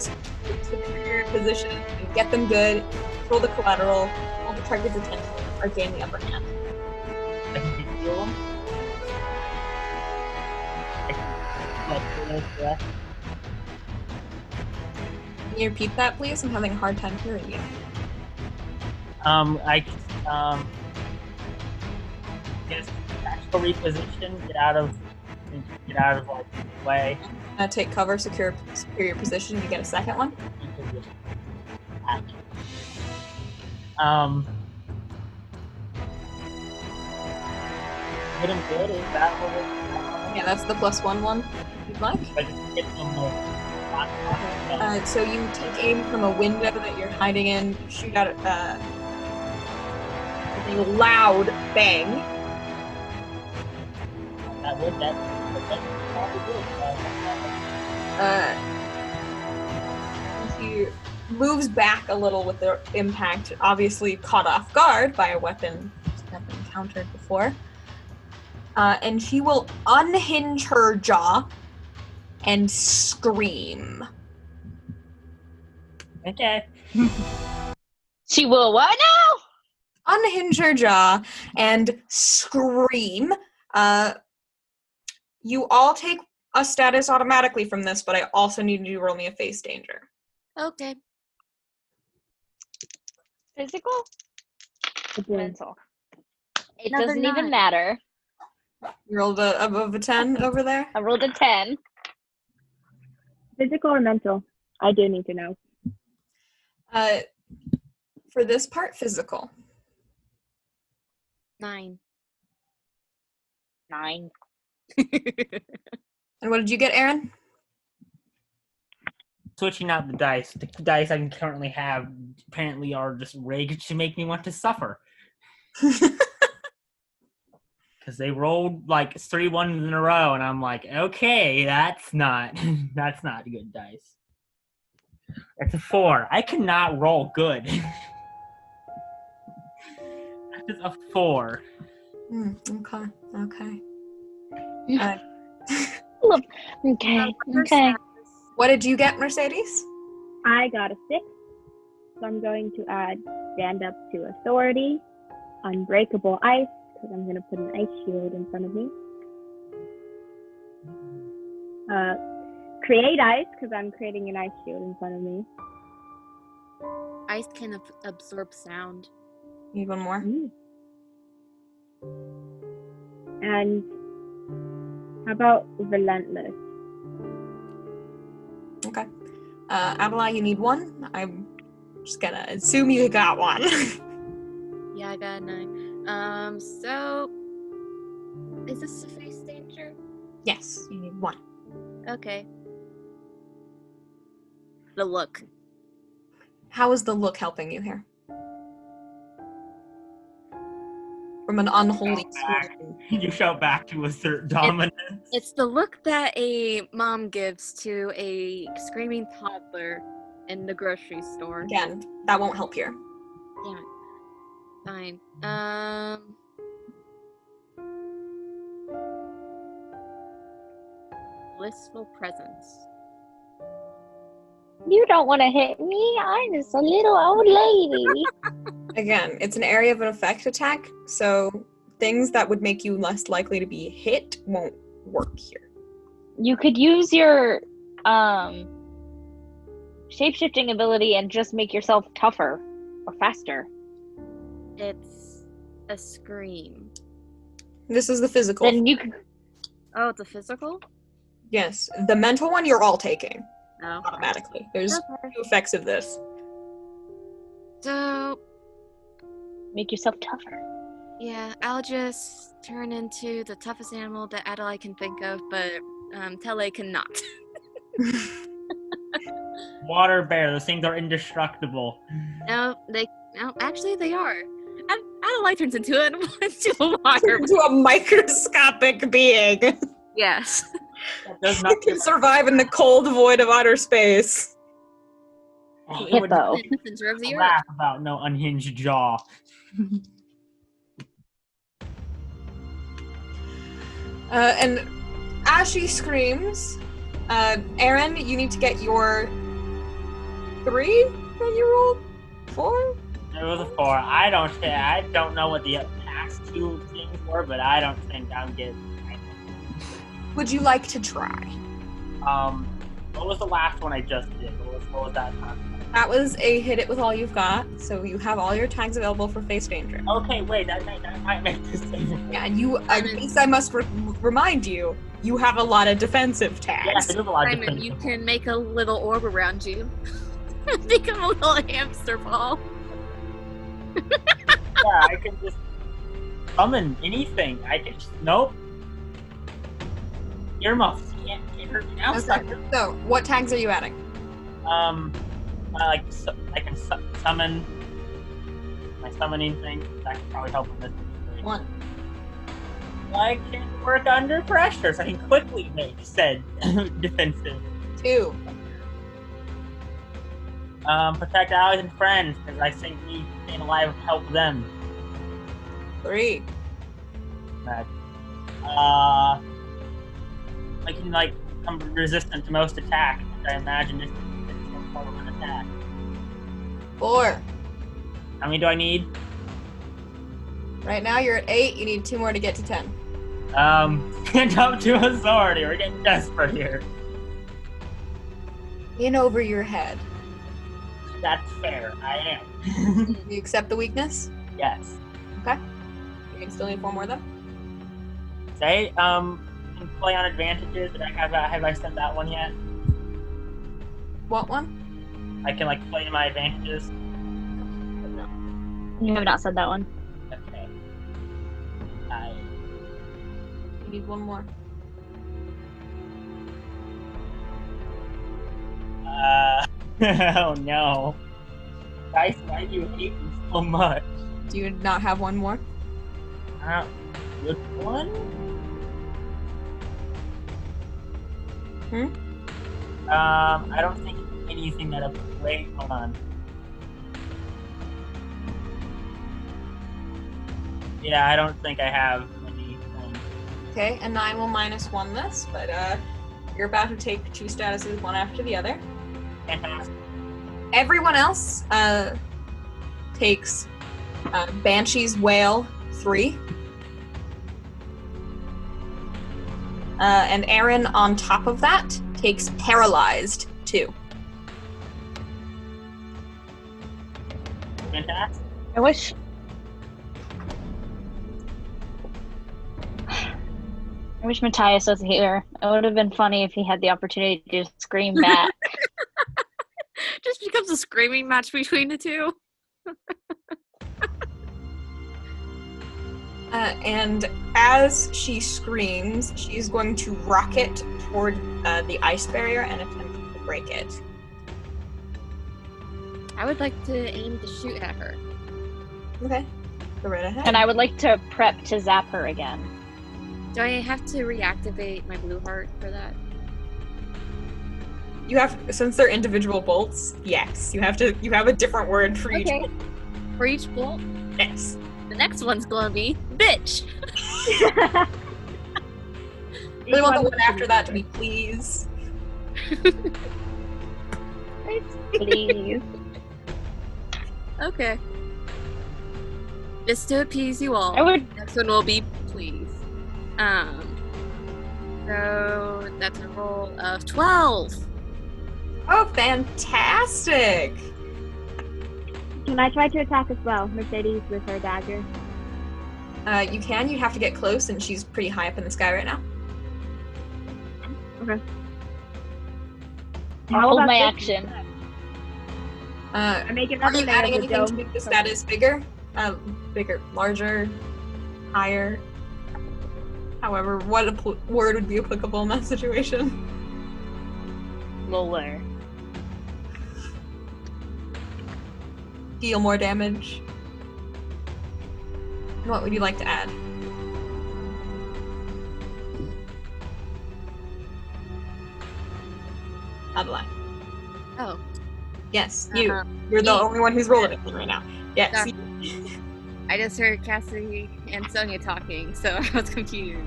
your position, and get them good, control the collateral, hold the target's attention, or gain the upper hand. I can heal them. Can you repeat that, please? I'm having a hard time hearing you. I guess tactical reposition, get out of like the way. Take cover, secure your position. You get a second one. Hit him good, is that what Yeah, that's the +1 one, if you'd like. I just hit them with So you take aim from a window that you're hiding in, you shoot out with a loud bang. that would probably He moves back a little with the impact, obviously caught off guard by a weapon she's never encountered before. And she will unhinge her jaw and scream. Okay. She will what now? Unhinge her jaw and scream. You all take a status automatically from this, but I also need you to roll me a face danger. Okay. Physical? Mental. It Another doesn't even 9. matter. You rolled above a 10 over there? I rolled a 10. Physical or mental? I do need to know. For this part, physical. 9. 9. And what did you get, Aron? Switching out the dice. The dice I currently have apparently are just rigged to make me want to suffer. Because they rolled like 3 ones in a row, and I'm like, okay, that's not good dice. It's a 4. I cannot roll good. That is a 4. Okay. Okay. What did you get, Mercedes? I got a 6, so I'm going to add stand up to authority, unbreakable ice, because I'm going to put an ice shield in front of me. Create ice, because I'm creating an ice shield in front of me. Ice can absorb sound. Need one more? And how about relentless? Okay. Adalaie, you need 1. I'm just gonna assume you got 1. Yeah, I got a 9. So is this a face danger? Yes, you need 1. Okay. The look. How is the look helping you here? From an unholy scream. You shout back to assert dominance. It's the look that a mom gives to a screaming toddler in the grocery store. Again, that won't help here. Damn it. Fine. Blissful presence. You don't want to hit me. I'm just a little old lady. Again, it's an area of an effect attack, so things that would make you less likely to be hit won't work here. You could use your shape-shifting ability and just make yourself tougher or faster. It's a scream. This is the physical. Then you could. Oh, it's a physical? Yes, the mental one you're all taking No. automatically. There's Okay. 2 effects of this. So, Make yourself tougher. yeah, I'll just turn into the toughest animal that Adalaie can think of, but Tele cannot. Water bear. Those things are indestructible. No, actually they are. Adalaie turns into a water. Into a microscopic being. Yes. That does You not can survive in the cold void of outer space. It would Hippo. The center of the earth. laugh about no unhinged jaw. And as she screams, Aron, you need to get your 3 that you rolled? 4? It was a 4. I don't know what the past 2 things were, but I don't think I'm getting. Would you like to try? What was the last one I just did? What was that time? That was a hit it with all you've got, so you have all your tags available for face danger. Okay, wait, that might make this thing. Yeah, you. At least I must remind you, you have a lot of defensive tags. Yes, it is a lot of Simon, defensive. you can make a little orb around you. Become a little hamster ball. Yeah, I can just summon anything. Nope. Earmuffs. Can't hurt me now, Okay. sucker. So, what tags are you adding? I can summon my summoning thing. That could probably help in this situation. 1. I can work under pressure, so I can quickly make said defensive. 2. Protect allies and friends, because I think me staying alive will help them. 3. That. I can become resistant to most attacks, which I imagine is some form of an attack. 4. How many do I need? Right now you're at 8. You need 2 more to get to 10. Stand up to authority. We're getting desperate here. In over your head. That's fair. I am. You accept the weakness? Yes. Okay. You can still need 4 more though. Say, can play on advantages. Have I sent that one yet? What one? I can like play to my advantages. No. You have not said that one. Okay. You need one more. Oh no. Guys, why do you hate me so much? Do you not have one more? Which one? I don't think anything that I've played on. Yeah, I don't think I have anything. Okay, and I will -1 this, but you're about to take 2 statuses one after the other. Fantastic. Everyone else takes Banshee's Wail 3. And Aron on top of that takes Paralyzed 2. Fantastic. I wish Matthias was here. It would have been funny if he had the opportunity to just scream back. Just becomes a screaming match between the two. And as she screams, she's going to rocket toward the ice barrier and attempt to break it. I would like to aim to shoot at her. Okay, go right ahead. And I would like to prep to zap her again. Do I have to reactivate my blue heart for that? You have, since they're individual bolts, yes. You have a different word for each bolt. For each bolt? Yes. The next one's gonna be bitch. Really want the one after that to be please. Please. Okay. Just to appease you all. I would. Next one will be please. So that's a roll of 12. Oh, fantastic! Can I try to attack as well, Mercedes, with her dagger? You can. You have to get close, and she's pretty high up in the sky right now. Okay. I'll hold my action. I make Are another you layer adding of the anything to dome. make the status bigger? Bigger, larger, higher? However, what word would be applicable in that situation? Lower. Deal more damage. What would you like to add? Adalaie. Oh. Yes, you. Uh-huh. You're the Me. only one who's rolling anything right now. Yes. Sorry. I just heard Cassidy and Sonya talking, so I was confused.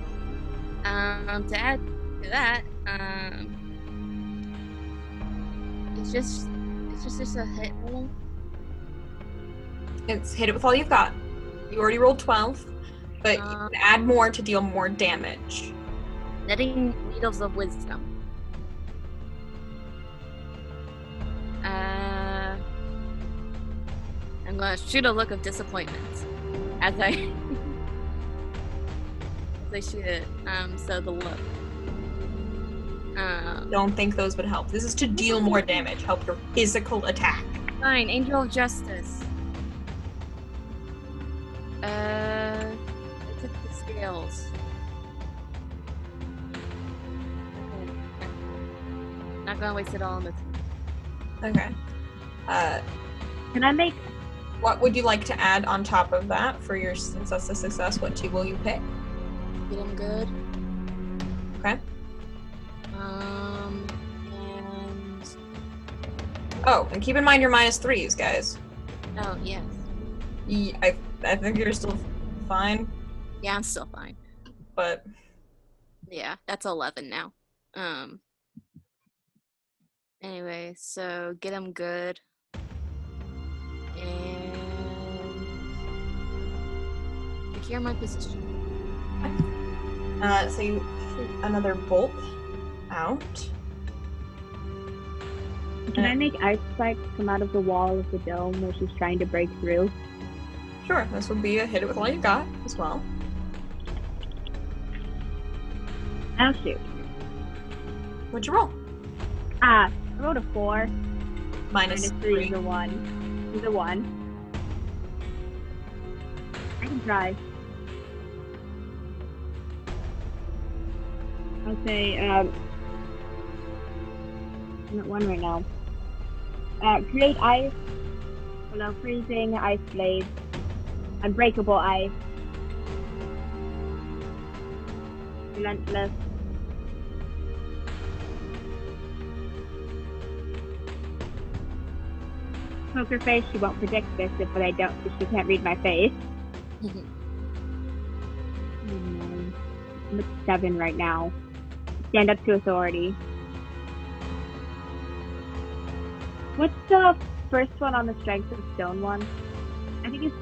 To add to that, it's just a hit roll. It's hit it with all you've got. You already rolled 12, but you can add more to deal more damage. Netting needles of wisdom. I'm gonna shoot a look of disappointment as I shoot it. So the look. Don't think those would help. This is to deal more damage, help your physical attack. Fine, Angel of Justice. I took the scales. Okay. Not gonna waste it all on this. Okay. Can I make? What would you like to add on top of that for your, since that's a success? What 2 will you pick? Get him good. Okay. And Oh, and keep in mind your -3s, guys. oh yes. I think you're still fine, Yeah, I'm still fine. but Yeah, that's 11 now. Anyway, so get him good. And secure my position. so you shoot another bolt out. Can I make ice spikes come out of the wall of the dome where she's trying to break through? Sure, this would be a hit it with all you got as well. I'll shoot. What'd you roll? I rolled a 4. Minus 3. is a 1. Is a 1. I can try. I'll say, I'm at 1 right now. Create ice. Below freezing, ice blades. Unbreakable ice. Relentless. Poker face, she won't predict this if she can't read my face. I'm at 7 right now. Stand up to authority. What's the first one on the strength of stone one? I think it's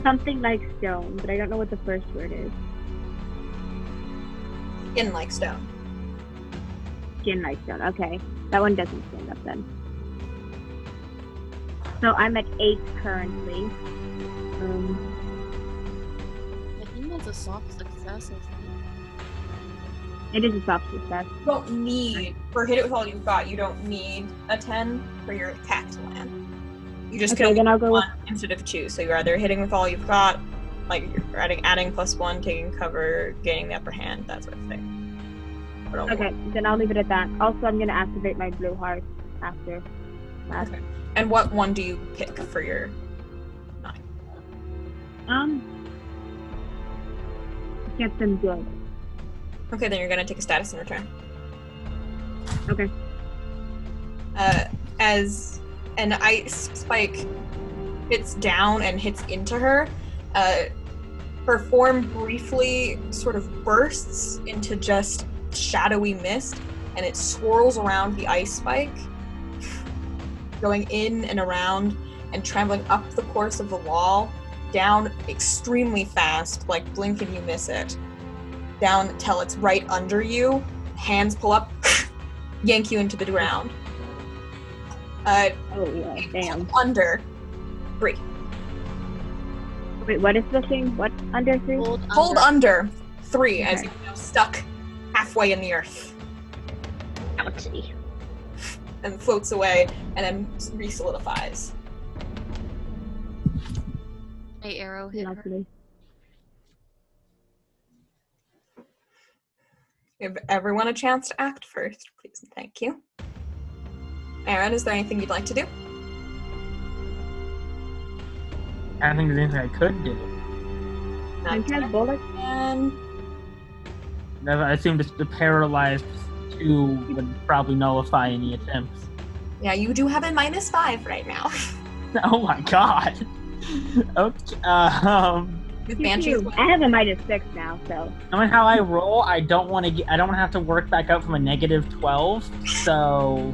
something like stone, but I don't know what the first word is. Skin like stone. Skin like stone, okay. That one doesn't stand up then. So I'm at 8 currently. I think that's a soft success, It is a soft success. You don't need, for hit it with all you've got, you don't need a 10 for your attack to land. You just Okay, then I'll go with 1 instead of 2. So you're either hitting with all you've got, like you're adding +1, taking cover, gaining the upper hand, that sort of thing. Okay, then I'll leave it at that. Also, I'm going to activate my blue heart after that. Okay. And what one do you pick for your 9? Get them good. Okay, then you're gonna take a status in return. Okay. As an ice spike hits down and hits into her, her form briefly sort of bursts into just shadowy mist, and it swirls around the ice spike, going in and around and traveling up the course of the wall, down extremely fast, like blink and you miss it, down till it's right under you, hands pull up, yank you into the ground. Oh yeah, damn. Under 3. Wait, what is the thing? What, under 3? Hold under 3 as Okay. you're now stuck halfway in the earth. Ouchie. And floats away and then re-solidifies. A arrow hit her. Lovely. Give everyone a chance to act first, please and thank you. Aron, is there anything you'd like to do? I don't think there's anything I could do. I'm trying to bullet. And I assume just the paralyzed 2 would probably nullify any attempts. yeah, you do have a -5 right now. Oh my god. Okay. With Banshee's I have a -6 now, so. Knowing how I roll, I don't want to have to work back up from a -12. So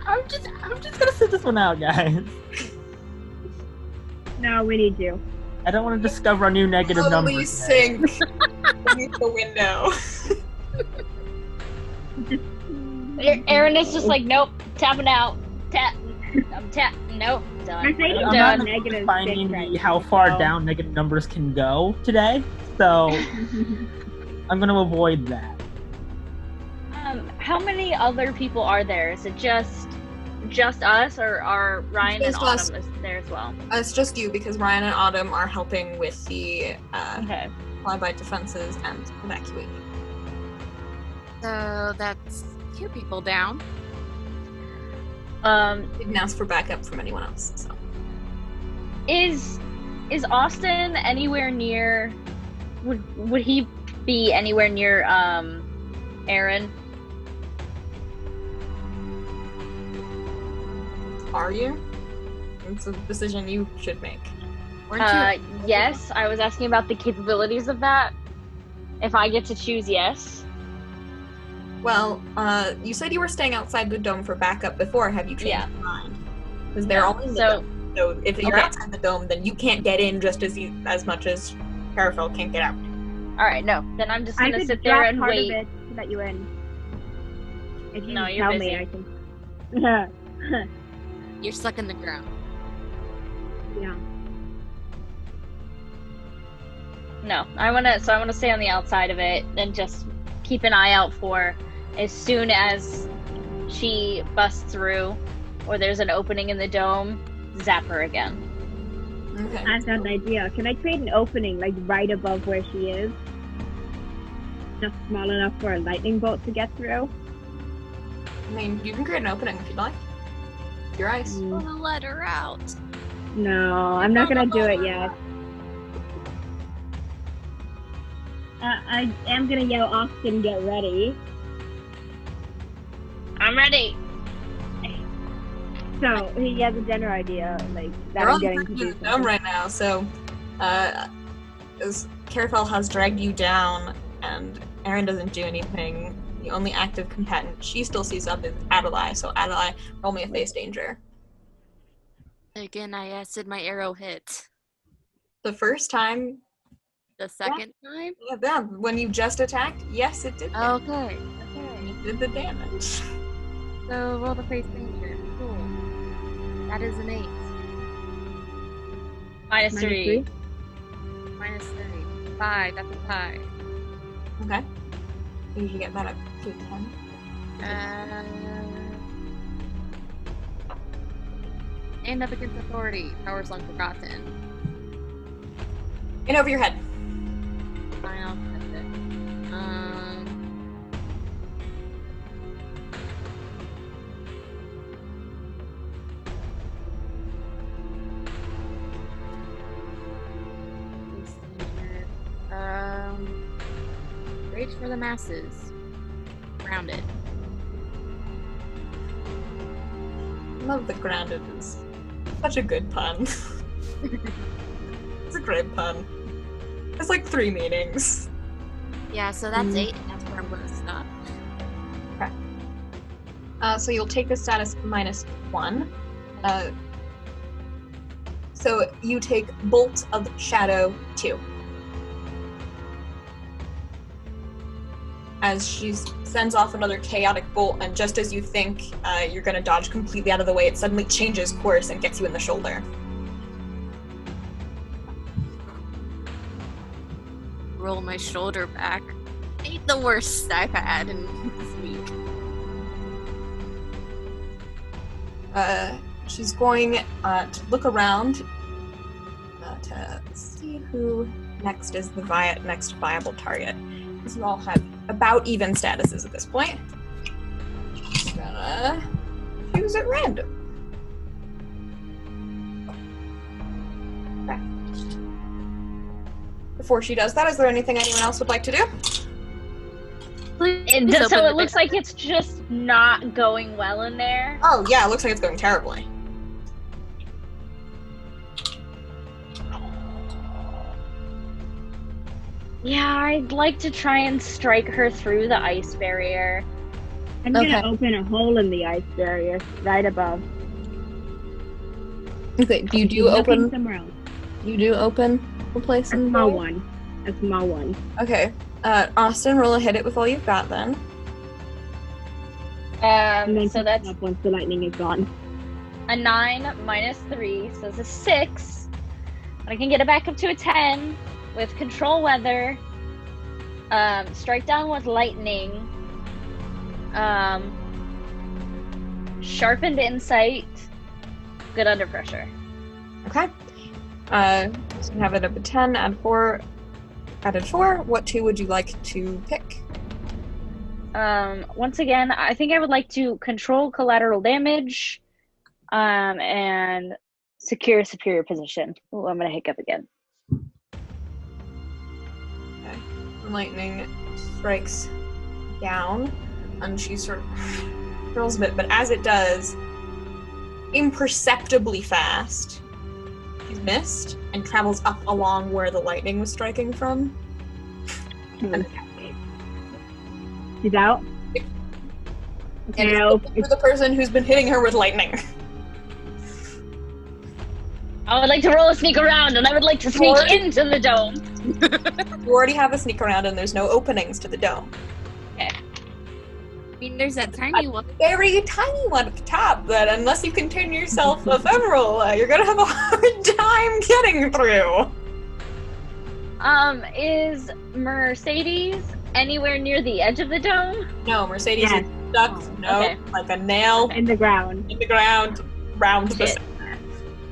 I'm just gonna sit this one out, guys. No, we need you. I don't want to discover a new negative number. Totally sink beneath the window. Aron is just like, nope, tapping out. Nope, done. I'm saying I'm done. not negative finding 6 right how now, far so- down negative numbers can go today, so I'm gonna avoid that. How many other people are there? Is it just us, or are Ryan and Just us. Autumn is there as well? It's just you because Ryan and Autumn are helping with the Okay. flyby defenses and evacuating. So that's 2 people down. Didn't ask for backup from anyone else, so. Is Austin anywhere near? Would he be anywhere near Aron? Are you? It's a decision you should make. Yes. I was asking about the capabilities of that. If I get to choose, yes. Well, you said you were staying outside the dome for backup before. Have you changed Yeah. your mind? Because they're all in the So- dome. So if you're Okay. outside the dome, then you can't get in just as much as Parafel can't get out. All right, no. Then I'm just I gonna could sit there drop and part wait. of it to let you in. If you No, you're tell busy. me, I can. You're stuck in the ground. Yeah. No, I wanna stay on the outside of it and just keep an eye out for as soon as she busts through, or there's an opening in the dome, zap her again. Okay. I've got an idea. Can I create an opening, like, right above where she is? Just small enough for a lightning bolt to get through? I mean, you can create an opening if you'd like. Your eyes. I want to let her out. No, I'm not gonna do it yet. I am gonna yell, Austin, get ready. I'm ready. So, he has a general idea, like, that You're I'm on getting the to do dome something. right now, so as Carafel has dragged you down and Aron doesn't do anything, the only active combatant she still sees up is Adalaie. So Adalaie, roll me a face danger. Again, I asked, did my arrow hit? The first time, The second time? yeah, when you just attacked, yes, it did. hit. Okay. You did the damage. So roll the face danger. Cool. That is an 8. Minus three. Minus 3. 5. That's a 5. Okay. You should get that up to 10. And up against authority. Powers long forgotten. And over your head. Fine, I'll test it. Face danger. Rage for the masses. Grounded. Love the grounded is such a good pun. It's a great pun. It's like 3 meanings. Yeah, so that's 8, and that's where I'm gonna stop. So you'll take the status -1. So you take Bolt of Shadow 2. As she sends off another chaotic bolt, and just as you think you're going to dodge completely out of the way, it suddenly changes course and gets you in the shoulder. Roll my shoulder back. Ain't the worst I've had in this week. She's going to look around to see who next is the next viable target. Because you all have about even statuses at this point. She's gonna choose at random. Okay. Before she does that, is there anything anyone else would like to do? So it looks like it's just not going well in there. Oh yeah, it looks like it's going terribly. Yeah, I'd like to try and strike her through the ice barrier. I'm gonna open a hole in the ice barrier right above. Okay, do you Looking open? somewhere else? You do open the place A in small the one. A small one. Okay, Austin, roll a hit it with all you've got then. And then So pick that's it up once the lightning is gone. a 9 minus 3, so it's a 6. But I can get it back up to a 10 with control weather, strike down with lightning, sharpened insight, good under pressure. Okay. So you have it up a 10, added 4. What 2 would you like to pick? Once again, I think I would like to control collateral damage, and secure a superior position. Oh, I'm gonna hiccup again. Okay. Lightning strikes down, and she sort of hurls a bit, but as it does, imperceptibly fast, she's missed and travels up along where the lightning was striking from. And She's out? and No. it's the person who's been hitting her with lightning. I would like to roll a sneak around, and I would like to sneak Lord. into the dome. You already have a sneak around, and there's no openings to the dome. I mean, there's that tiny one. Very tiny one at the top that, unless you can turn yourself ephemeral, you're gonna have a hard time getting through. Is Mercedes anywhere near the edge of the dome? No, Mercedes Yes. is stuck. Oh, No, okay. like a nail In the ground. in the ground, round the Shit. center.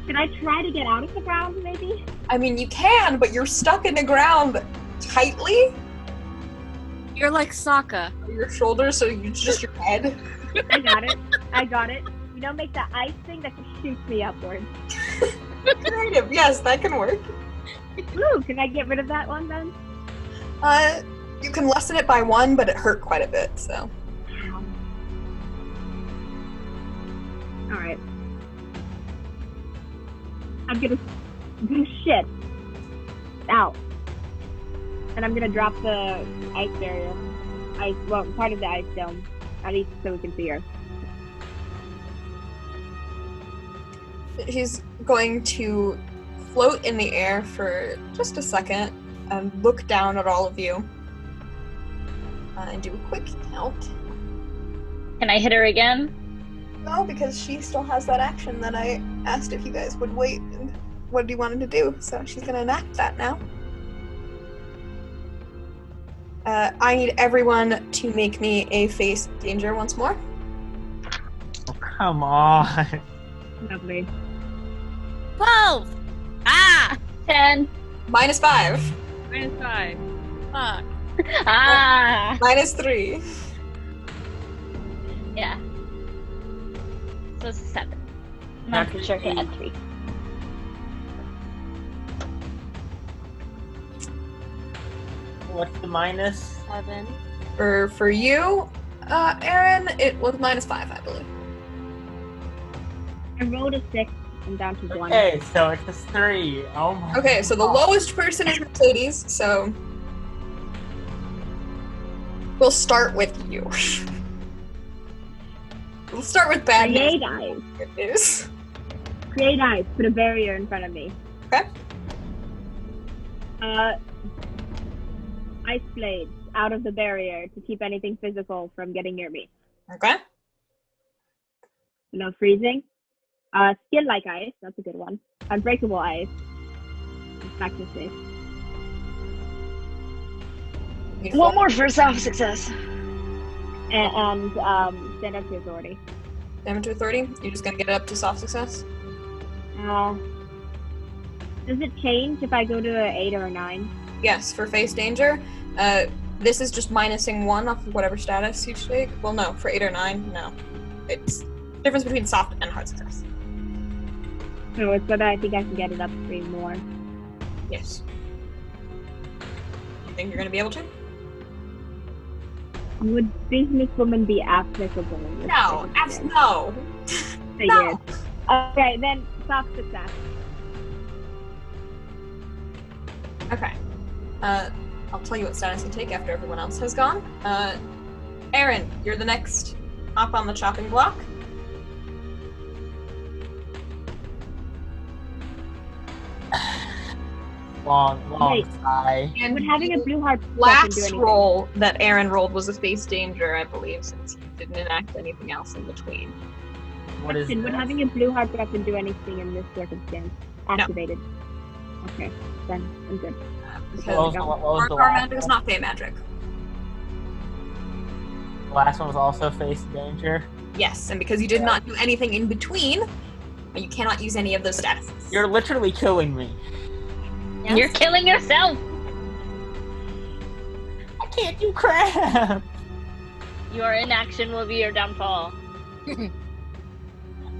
Can I try to get out of the ground, maybe? I mean, you can, but you're stuck in the ground tightly. You're like Sokka. Your shoulders, so you just your head. I got it. I got it. You know, make the ice thing that just shoots me upwards. Creative. Yes, that can work. Ooh, can I get rid of that one then? You can lessen it by 1, but it hurt quite a bit. So. Ow. Alright. I'm gonna... Shit. Ow. And I'm gonna drop the ice barrier. Well, part of the ice dome. At least so we can see her. He's going to float in the air for just a second and look down at all of you and do a quick count. Can I hit her again? No, because she still has that action that I asked if you guys would wait and what you wanted to do, so she's going to enact that now. I need everyone to make me a face danger once more. Oh, come on. Lovely. 12! Ah! 10. -5. -5. Fuck. Ah! -3. Yeah. So it's a 7. I'm pretty sure I can add 3. What's the minus? 7. For you, Aron, it was -5, I believe. I rolled a 6 and down to 1. Okay, so it's a 3. Oh my Okay, so the God. lowest person is Mercedes, so we'll start with you. We'll start with bad news. Create eyes. Good news. Create eyes. Put a barrier in front of me. Okay. Ice blades out of the barrier to keep anything physical from getting near me. Okay. No freezing. Skin like ice. That's a good one. Unbreakable ice. Back to safe. One more for soft success. And stand up to authority. Damage to authority. You're just gonna get it up to soft success. Does it change if I go to an 8 or a 9? Yes, for face danger. This is just minusing 1 off of whatever status you take. Well, no, for 8 or 9, no. It's the difference between soft and hard success. So it's whether I think I can get it up 3 more. Yes. You think you're gonna be able to? Would businesswoman be applicable in this No, circumstance? no. Figured. Okay, then soft success. Okay. I'll tell you what status you take after everyone else has gone. Aron, you're the next up on the chopping block. Long Wait. sigh. And Would having a blue heart doesn't do last anything? roll that Aron rolled was a face danger, I believe, since he didn't enact anything else in between. What is Question, would this? having a blue heart weapon do anything in this circumstance? Activated. Okay, then I'm good. Because What was the Oricar last magic is one? not Fey magic. The last one was also face danger. Yes, and because you did not do anything in between, you cannot use any of those statuses. You're literally killing me. Yes. You're killing yourself! I can't do crap. Your inaction will be your downfall.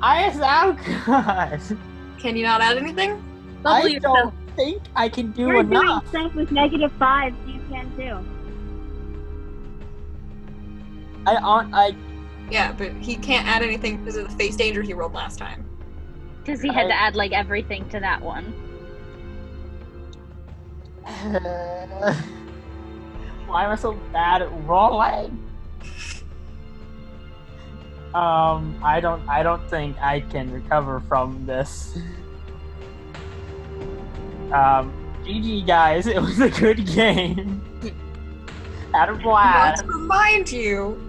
I sound good. Can you not add anything? Bubble I yourself. don't think I can do We're doing enough. stuff with -5, so you can too. I Yeah, but he can't add anything because of the face danger he rolled last time. Because he had to add, like, everything to that one. Why am I so bad at rolling? I don't think I can recover from this. GG guys, it was a good game. Had a I want blast. to remind you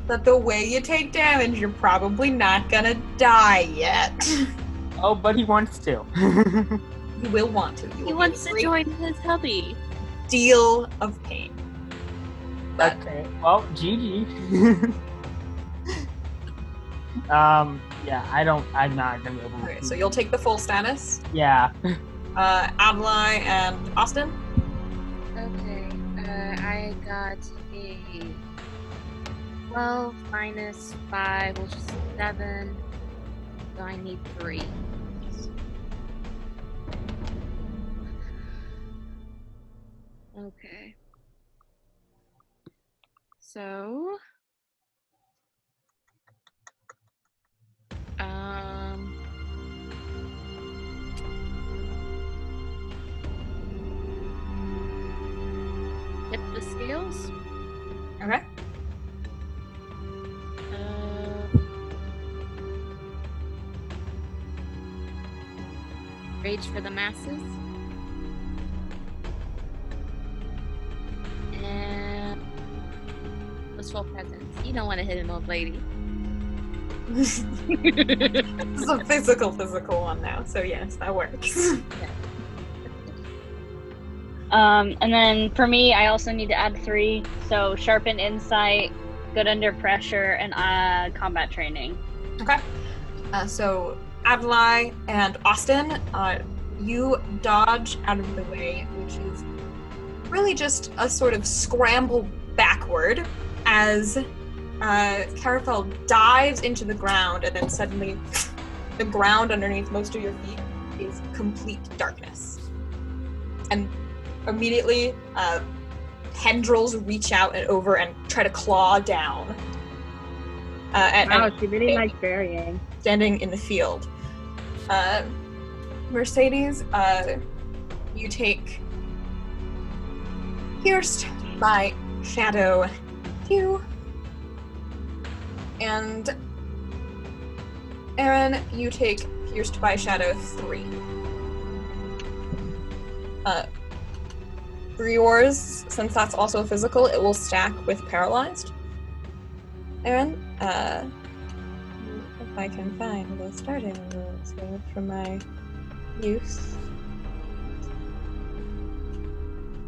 that the way you take damage, you're probably not gonna die yet. Oh, but he wants to. You will want to. You He will wants be to a great join his hubby. deal of pain. But Okay. Well, GG. Yeah, I'm not gonna be able to. okay, so you'll take the full status. Yeah. Adalaie and Austin. Okay, I got a 12 minus 5, which is 7. So I need 3. Okay. So, hit the scales. Okay. Rage for the masses. And blissful presence. You don't want to hit an old lady. This is a physical one now, so yes, that works. And then for me, I also need to add 3. So sharpened insight, good under pressure, and combat training. Okay. So Adalaie and Austin, you dodge out of the way, which is really just a sort of scramble backward as Carafel dives into the ground, and then suddenly the ground underneath most of your feet is complete darkness. And immediately, tendrils reach out and over and try to claw down. Wow, she really likes burying. Standing in the field. Mercedes, you take pierced by Shadow 2. And Aron, you take pierced by Shadow 3. For yours, since that's also physical, it will stack with paralyzed. Aron, if I can find the starting rules here for my use.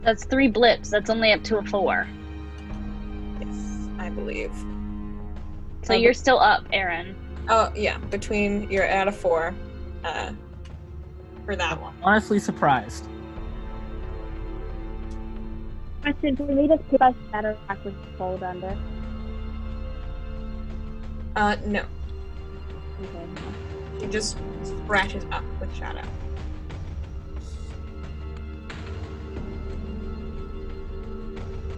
That's 3 blips. That's only up to a 4. Yes, I believe. So you're still up, Aron. Oh, yeah, between you're at a 4 for that one. Honestly surprised. Question, can we just keep us shadow back with fold under? No. Okay. He just scratches up with Shadow.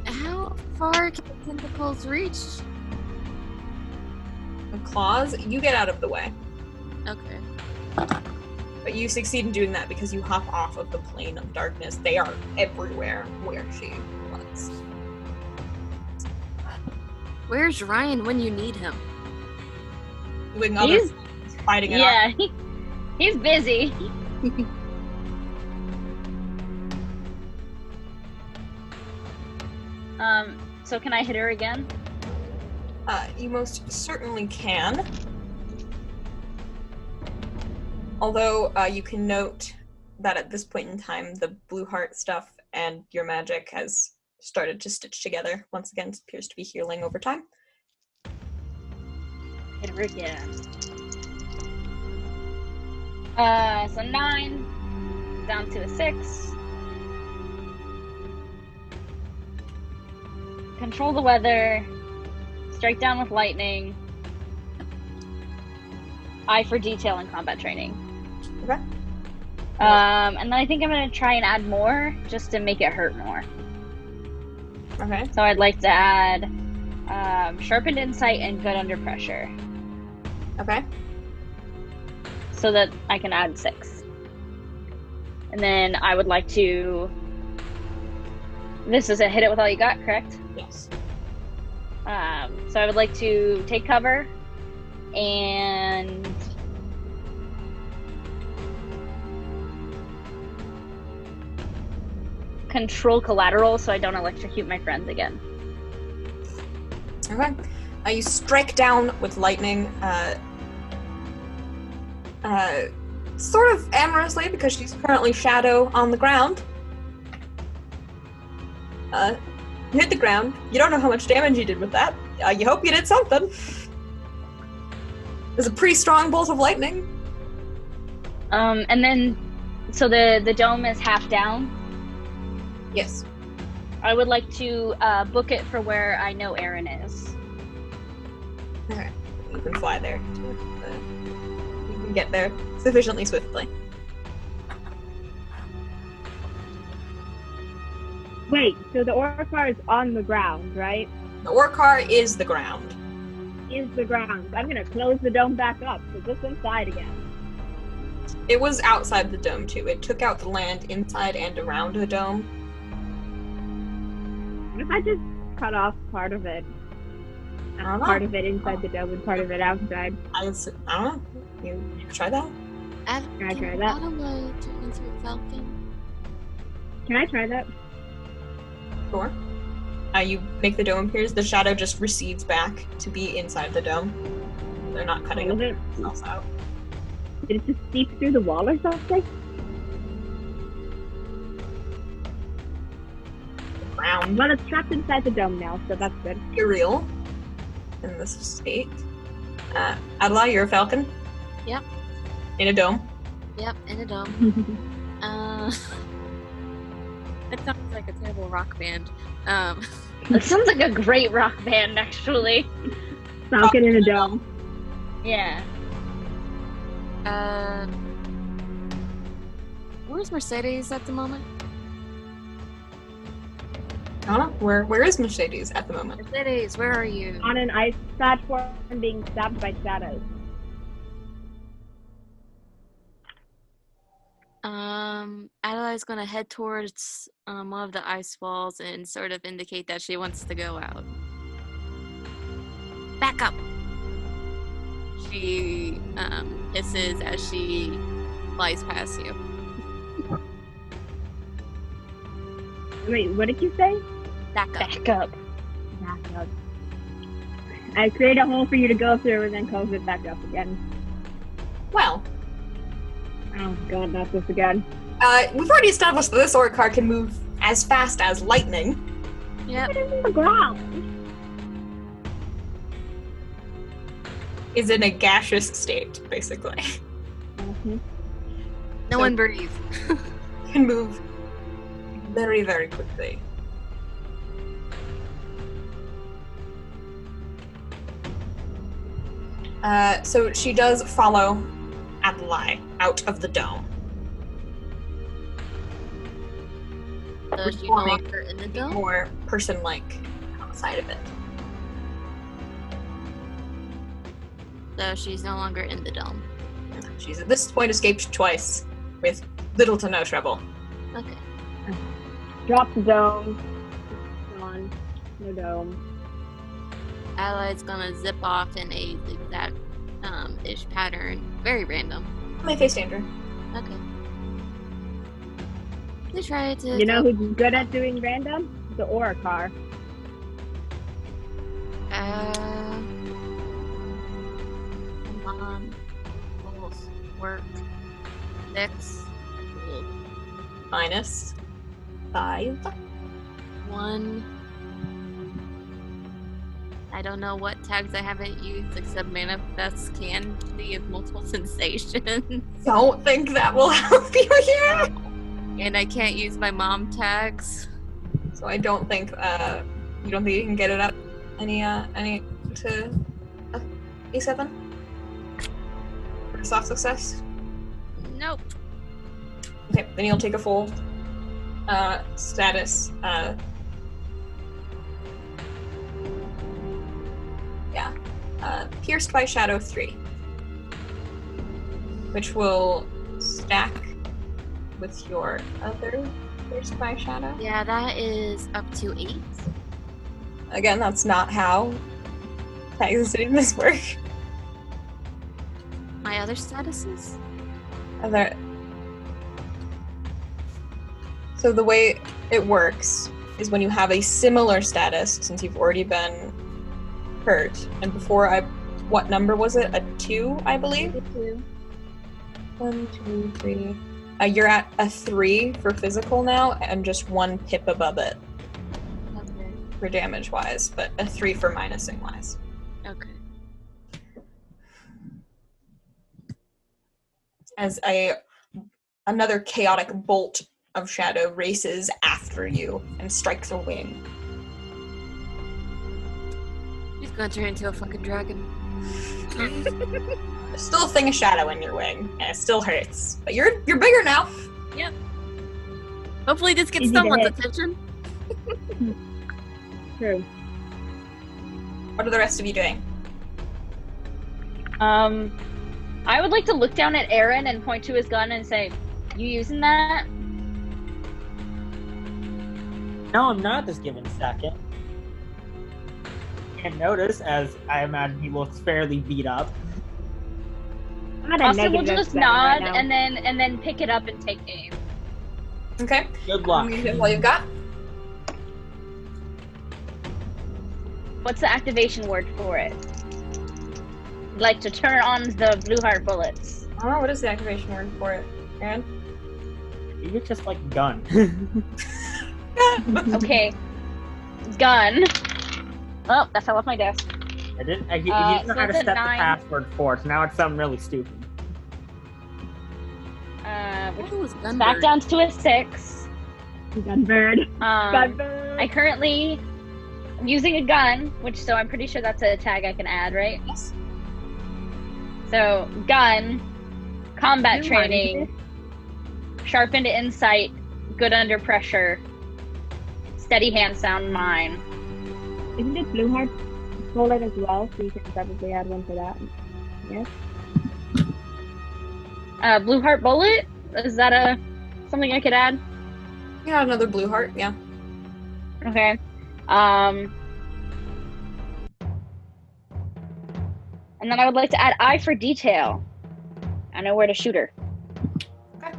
How far can the tentacles reach? The claws, you get out of the way. Okay. But you succeed in doing that because you hop off of the plane of darkness. They are everywhere where she was. Where's Ryan when you need him? Doing other things, fighting it Yeah, he's busy. So can I hit her again? You most certainly can. Although you can note that at this point in time, the blue heart stuff and your magic has started to stitch together. Once again, it appears to be healing over time. Hit her again. So 9 down to a 6. Control the weather. Strike down with lightning. Eye for detail and combat training. Okay. And then I think I'm gonna try and add more just to make it hurt more. Okay. So I'd like to add sharpened insight and good under pressure, Okay. so that I can add 6. And then I would like to. This is a hit it with all you got, correct? Yes. So I would like to take cover and control collateral so I don't electrocute my friends again. Okay. You strike down with lightning, sort of amorously because she's currently shadow on the ground. You hit the ground. You don't know how much damage you did with that. You hope you did something. It was a pretty strong bolt of lightning. And then, so the dome is half down. Yes. I would like to book it for where I know Aron is. Okay. You can fly there. You can get there sufficiently swiftly. Wait, so the Oricar is on the ground, right? The Oricar is the ground. Is the ground. I'm gonna close the dome back up, so just inside again. It was outside the dome too. It took out the land inside and around the dome. What if I just cut off part of it? I don't know. Part of it inside the dome and part of it outside. I don't know. You try that? Can I try that? Adalaie turn into a falcon? Can I try that? Sure. You make the dome appears. The shadow just recedes back to be inside the dome. They're not cutting What is it? themselves out. Did it just seep through the wall or something? Ground. Well, it's trapped inside the dome now, so that's good. Real in this state. Adalaie, you're a falcon? Yep. In a dome? Yep, in a dome. That sounds like a terrible rock band. It sounds like a great rock band, actually. Falcon in a dome. Yeah. Where's Mercedes at the moment? I don't know. Where is Mercedes at the moment? Mercedes, where are you? On an ice platform being stabbed by shadows. Adalaie's gonna head towards one of the ice walls and sort of indicate that she wants to go out. Back up! She hisses as she flies past you. Wait, what did you say? Back up. Back up. Back up. I create a hole for you to go through and then close it back up again. Well, Oh god, not this again. we've already established that this Oricar can move as fast as lightning. Yep. It is in the ground. Is in a gaseous state, basically. Mm-hmm. No one breathe. Can move very, very quickly. So she does follow Adalaie out of the dome. So she's no longer in the dome? More person-like outside of it. So she's no longer in the dome. She's at this point escaped twice, with little to no trouble. Okay. Drop the dome. Gone. No dome. Adalaie's gonna zip off in a zigzag ish pattern. Very random. My face danger. Okay. They try to You know who's good at doing random? The Oricar. Come on. Goals. Work. 6. Minus 5. 1. I don't know what tags I haven't used except manifest candy of multiple sensations. Don't think that will help you here. And I can't use my mom tags. So I don't think you don't think you can get it up any to A7 for a soft success. Nope. Okay, then you'll take a full status. Pierced by Shadow 3, which will stack with your other Pierced by Shadow. Yeah, that is up to 8. Again, that's not how tags and city miss work. My other statuses? So the way it works is when you have a similar status, since you've already been hurt, and before what number was it? A 2, I believe? 2. 1, 2, 3. You're at a 3 for physical now, and just 1 pip above it. Okay. for damage-wise, but a 3 for minusing-wise. Okay. As another chaotic bolt of shadow races after you and strikes a wing. He's gonna turn into a fucking dragon. There's still a thing of shadow in your wing, and it still hurts. But you're bigger now. Yep. Hopefully this gets Easy to someone's hit. attention. True. What are the rest of you doing? I would like to look down at Aron and point to his gun and say, "You using that?" No, I'm not this given second. And notice, as I imagine he looks fairly beat up. I'm at a Austin will negative just 7 nod right now. and then pick it up and take aim. Okay. Good luck. All you've got. What's the activation word for it? Like to turn on the blue heart bullets. Oh, what is the activation word for it, Aaron? You're just like gun. Okay. Gun. Oh, that fell off my desk. I didn't know so how to that's a set the 9. password for it, so now it's something really stupid. Which What was Gunbird? back down to a 6. Gunbird. Gunbird. I currently am using a gun, so I'm pretty sure that's a tag I can add, right? Yes. So, gun, combat Blue training, sharpened insight, good under pressure, steady hand, sound mind. Isn't it Blue Heart bullet as well? So you can probably add one for that. Yes. Blue heart bullet? Is that something I could add? Yeah, another blue heart, yeah. Okay. And then I would like to add eye for detail. I know where to shoot her. Okay.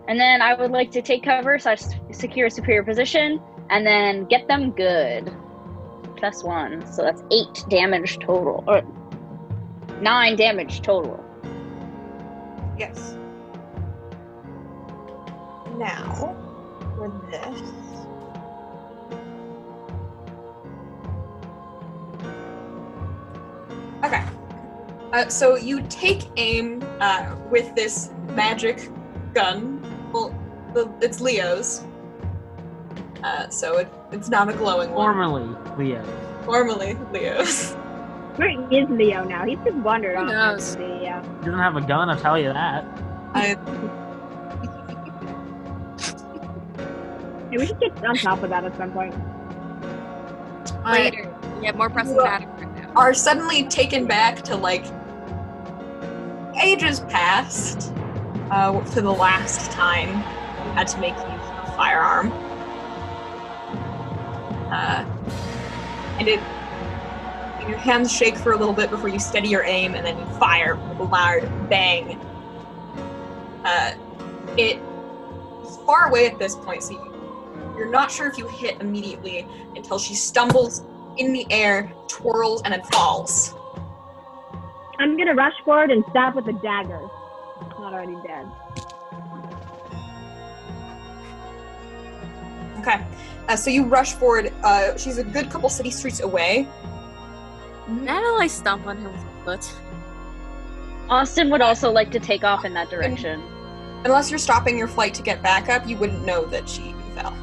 And then I would like to take cover, so I secure a superior position, and then get them good. +1, so that's 8 damage total, or 9 damage total. Yes. Now, for this. Okay. So you take aim with this magic gun. Well, it's Leo's. So it's not a glowing one. Formerly, Leo. Formerly Leo's. Where is Leo now? He's just wandered Who off. knows? into the, He doesn't have a gun, I'll tell you that. I, Hey, we should get on top of that at some point. Later. We have more pressing Well, matters right now. are suddenly taken back to like ages past to the last time you had to make use of a firearm. And your hands shake for a little bit before you steady your aim, and then you fire with a loud bang. It's far away at this point, so you're not sure if you hit immediately until she stumbles in the air, twirls, and then falls. I'm gonna rush forward and stab with a dagger. It's not already dead. Okay, so you rush forward. She's a good couple city streets away. Adalaie stomp on him with a foot. Austin would also like to take off in that direction. Unless you're stopping your flight to get back up, you wouldn't know that she fell.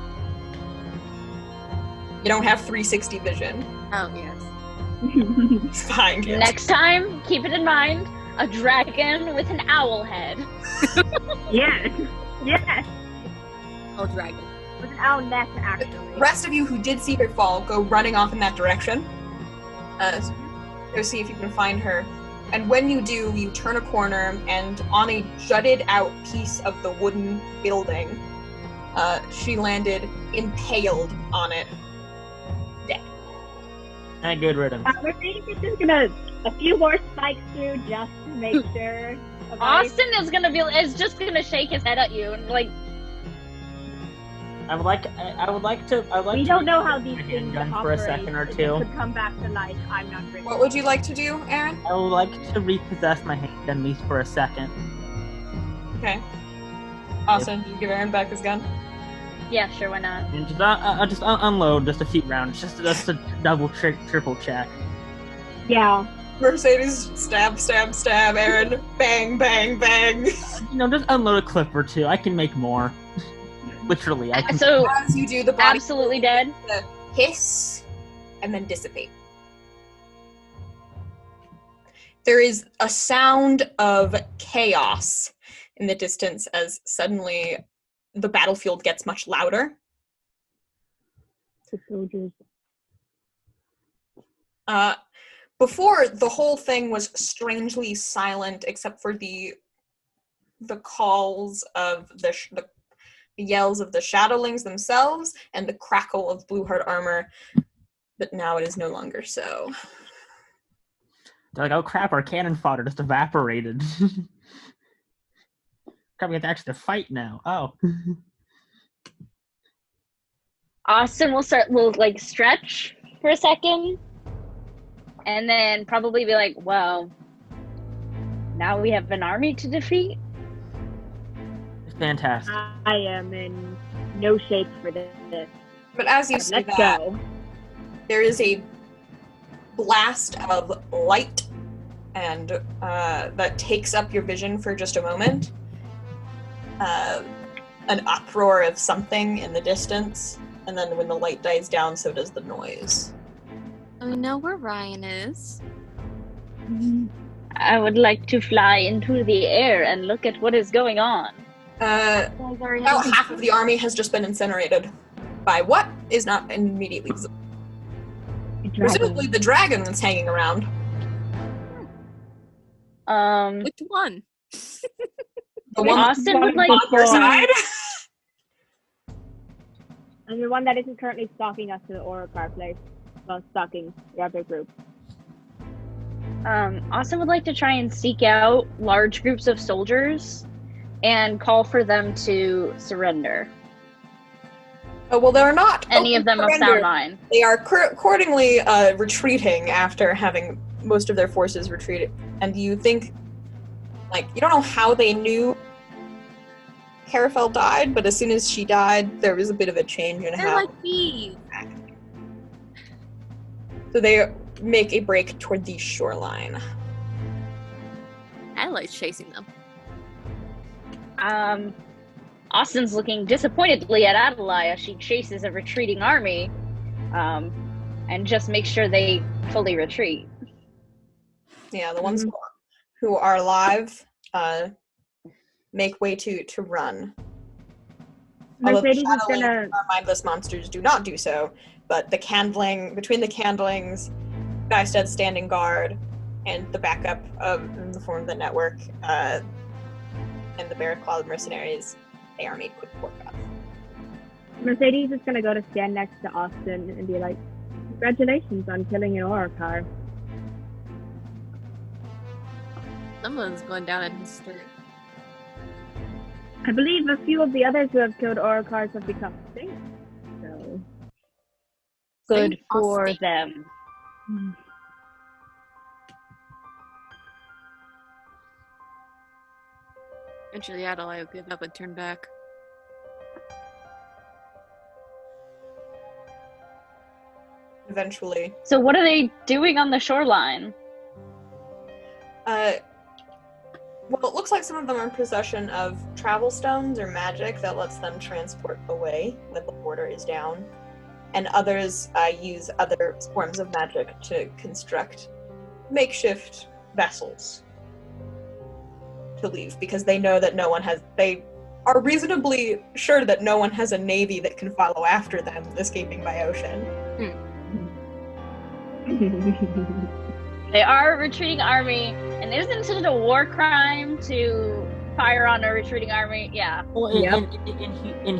You don't have 360 vision. Oh, yes. It's behind you. Next time, keep it in mind, a dragon with an owl head. Yes. Yes. Oh, dragon. With an owl neck, actually. The rest of you who did see her fall go running off in that direction. So go see if you can find her. And when you do, you turn a corner, and on a jutted out piece of the wooden building, she landed impaled on it. Dead. And good riddance. We're thinking it's just gonna a few more spikes through just to make sure. of ice. Austin is just gonna shake his head at you and like, I would like to. We don't know how these my things handgun for operate. a second or If it two. could come back to life. I'm not ready. What would you like to do, Aaron? I would like to repossess my handgun at least for a second. Okay. Awesome. You give Aaron back his gun. Yeah, sure, why not? And just unload just a few rounds, just a double triple check. Yeah. Mercedes, stab, stab, stab. Aron, bang, bang, bang. Just unload a clip or two. I can make more. Literally, I can. So, As you do, the body absolutely dead. hiss and then dissipate. There is a sound of chaos in the distance as suddenly the battlefield gets much louder. The soldiers. Before, the whole thing was strangely silent except for the calls of the yells of the shadowlings themselves and the crackle of Blueheart armor, but now it is no longer so. They're like, oh crap, our cannon fodder just evaporated. Crap, we have to actually fight now. Oh. Austin will stretch for a second, and then probably be like, well, now we have an army to defeat? Fantastic. I am in no shape for this. But as you say Let's that, go. there is a blast of light and that takes up your vision for just a moment. An uproar of something in the distance, and then when the light dies down, so does the noise. We know where Ryan is. I would like to fly into the air and look at what is going on. About half of the army has just been incinerated by what is not immediately visible. Presumably the dragon that's hanging around. Which one? The one Austin would like on your side. And the one that isn't currently stalking us to the Oricar place. Well, stalking the other group. Austin would like to try and seek out large groups of soldiers and call for them to surrender. Oh, well, they're not. Any of them of sound mind. They are accordingly retreating after having most of their forces retreated. And you think, you don't know how they knew Carafel died, but as soon as she died, there was a bit of a change in They're how. like bees. So they make a break toward the shoreline. Adelaide's chasing them. Austin's looking disappointedly at Adalaie as she chases a retreating army, and just makes sure they fully retreat. Yeah, the ones who are alive make way to run. Although the shadowlings, our mindless monsters, do not do so, but between the candlings, Guystead standing guard, and the backup in the form of the network, and the Bear-Clawed mercenaries, they are made quick work of. Mercedes is gonna go to stand next to Austin and be like, congratulations on killing an Oricar. Someone's going down in history. I believe a few of the others who have killed Oricars have become saints. So Good for them. Eventually, Adalaie will give up and turn back. Eventually. So what are they doing on the shoreline? Well, it looks like some of them are in possession of travel stones or magic that lets them transport away when the border is down. And others use other forms of magic to construct makeshift vessels to leave, because they know that they are reasonably sure that no one has a navy that can follow after them escaping by ocean. They are a retreating army, and isn't it a war crime to fire on a retreating army? Yeah. Well, in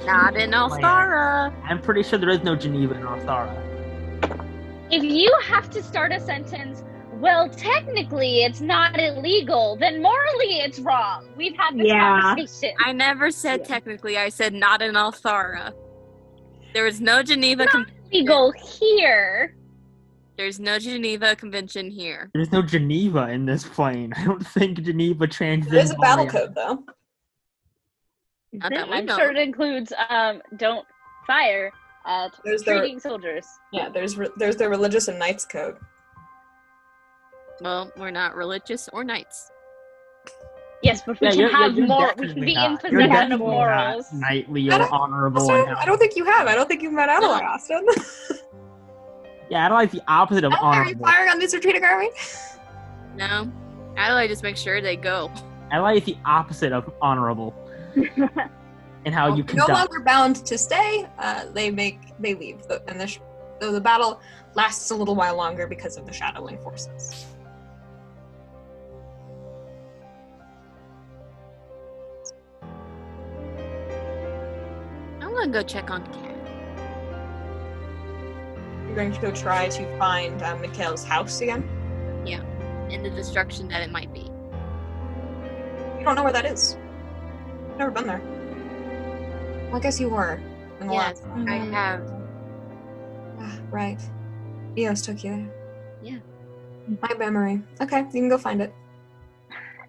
Not in Althara. I'm pretty sure there is no Geneva in Althara. If you have to start a sentence, well, technically it's not illegal, then morally it's wrong. We've had this conversation. I never said technically. I said not in Althara. There is no Geneva Convention. Illegal here. There's no Geneva Convention here. There's no Geneva in this plane. I don't think Geneva transcends. There's a battle code, though. Not that we I'm know. sure it includes don't fire at There's intriguing soldiers. Yeah, there's the religious and knights code. Well, we're not religious or knights. Yes, but we can have more. We can be in You're possession of definitely morals. not knightly I or don't- honorable. Austin, And I don't think you have. I don't think you've met Adalaie, Austin. yeah, Adelai's the opposite of Are you honorable. firing on this retreating army? No. Adalaie just makes sure they go. Adelaide is the opposite of honorable in how you No conduct. longer bound to stay. They leave, and the battle lasts a little while longer because of the shadowing forces. I'm gonna go check on Cat. You're going to go try to find Mikhail's house again. And the destruction that it might be. You don't know where that is. Never been there. Well, I guess you were. In the Yes, last- I have. Right. Eos took you there. Yeah. My memory. Okay, you can go find it.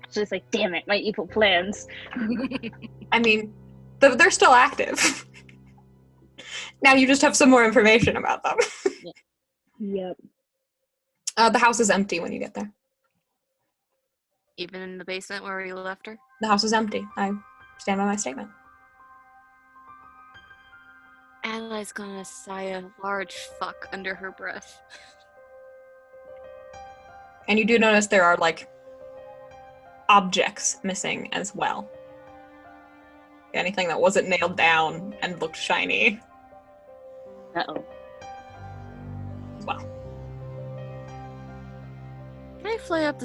It's just like, damn it, my evil plans. I mean, they're still active. Now you just have some more information about them. Yep. The house is empty when you get there. Even in the basement where we left her. The house is empty. I stand by my statement. Adalai's gonna sigh a large fuck under her breath. And you do notice there are, like, objects missing as well. Anything that wasn't nailed down and looked shiny Uh-oh. as well. Can I fly up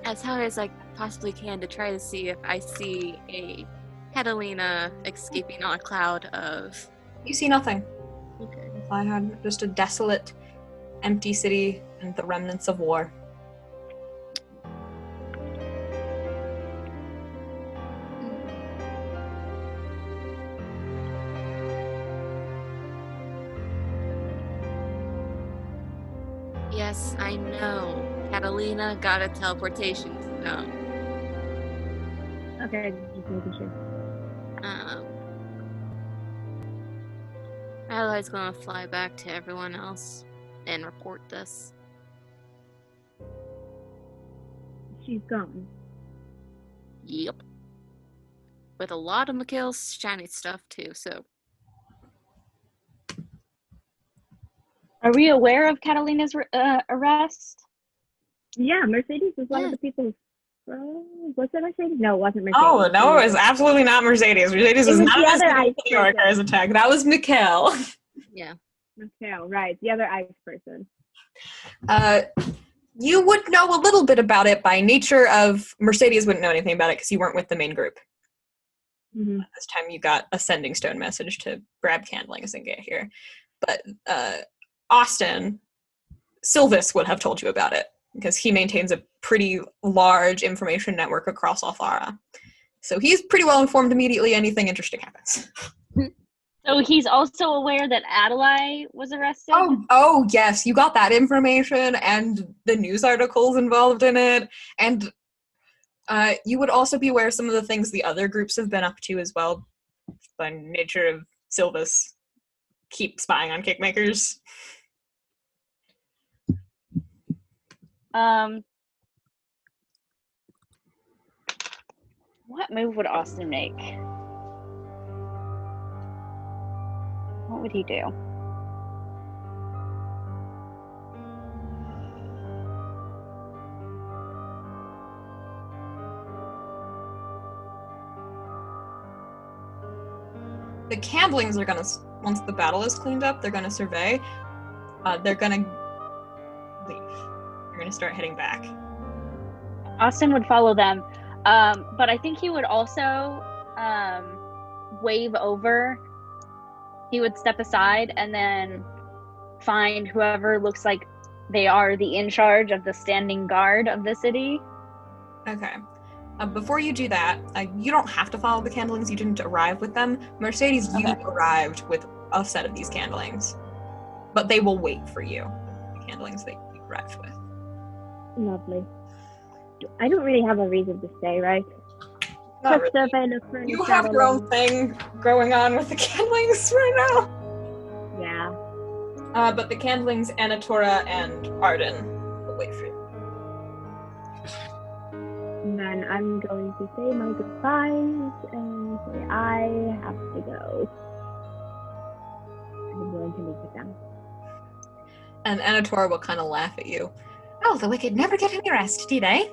as high as I possibly can to try to see if I see a Catalina escaping on a cloud of... You see nothing. Okay. I had just a desolate, empty city and the remnants of war. Yes, I know. Catalina got a teleportation stone. Okay, just making sure. Adalai's gonna fly back to everyone else and report this. She's gone. Yep. With a lot of Mikhail's shiny stuff too, so. Are we aware of Catalina's arrest? Yeah, Mercedes was one Yeah. of the people. Was it Mercedes? No, it wasn't Mercedes. Oh, no, it was absolutely not Mercedes. Mercedes It was was not the as other good ice as the Oricar's attack. That was Mikhail. Yeah. No, right. The other ice person. You would know a little bit about it by nature of Mercedes wouldn't know anything about it because you weren't with the main group. Mm-hmm. This time you got a sending stone message to grab candlings and get here. But Austin, Sylvis would have told you about it because he maintains a pretty large information network across Althara. So he's pretty well informed immediately anything interesting happens. So he's also aware that Adalaie was arrested? Oh, yes, you got that information and the news articles involved in it. And you would also be aware of some of the things the other groups have been up to as well. By nature of Sylvis, keep spying on Kingmakers. What move would Austin make? What would he do? The candlings are gonna, once the battle is cleaned up, they're gonna survey. They're gonna leave. They're gonna start heading back. Austin would follow them, but I think he would also wave over. He would step aside and then find whoever looks like they are the in charge of the standing guard of the city. Okay. Before you do that, you don't have to follow the candlings. You didn't arrive with them. Mercedes, you Okay. arrived with a set of these candlings. But they will wait for you. The candlings that you arrived with. Lovely. I don't really have a reason to stay, right? Not Just really. survey, look for any You have your own shadow thing going on with the candlings right now. But the Candlings, Anatora, and Arden will wait for you. And then I'm going to say my goodbyes and say I have to go. I'm going to meet with them. And Anatora will kind of laugh at you. Oh, the wicked never get any rest, do they?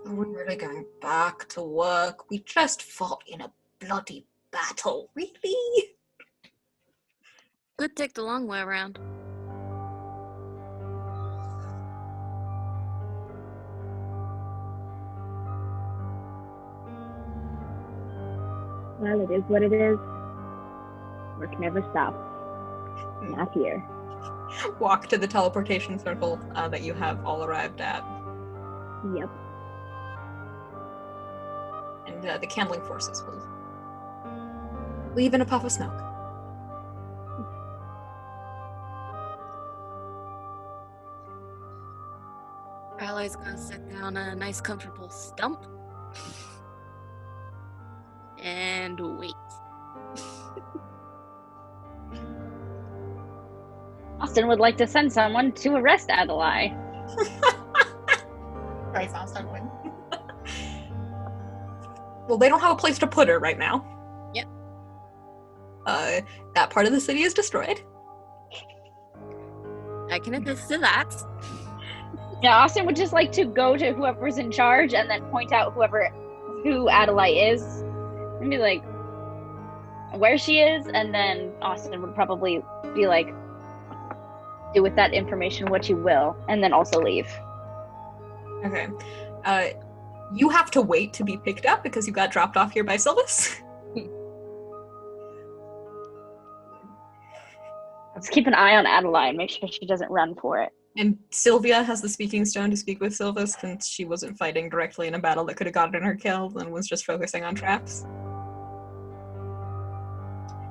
Are we really going back to work? We just fought in a bloody battle. Really? Could take the long way around. Well, it is what it is. Work never stops. Not here. Walk to the teleportation circle that you have all arrived at. Yep. And the Candling forces will leave in a puff of smoke. Adalaie's gonna sit down on a nice comfortable stump and wait. Austin would like to send someone to arrest Adalaie. Right, Austin would. Well, they don't have a place to put her right now. Yep. That part of the city is destroyed. I can attest to that. Yeah, Austin would just like to go to whoever's in charge and then point out who Adalaie is and be like, where she is, and then Austin would probably be like, do with that information what you will, and then also leave. Okay. You have to wait to be picked up because you got dropped off here by Sylvis. Let's keep an eye on Adalaie and make sure she doesn't run for it. And Sylvia has the speaking stone to speak with Sylvis since she wasn't fighting directly in a battle that could have gotten her killed and was just focusing on traps.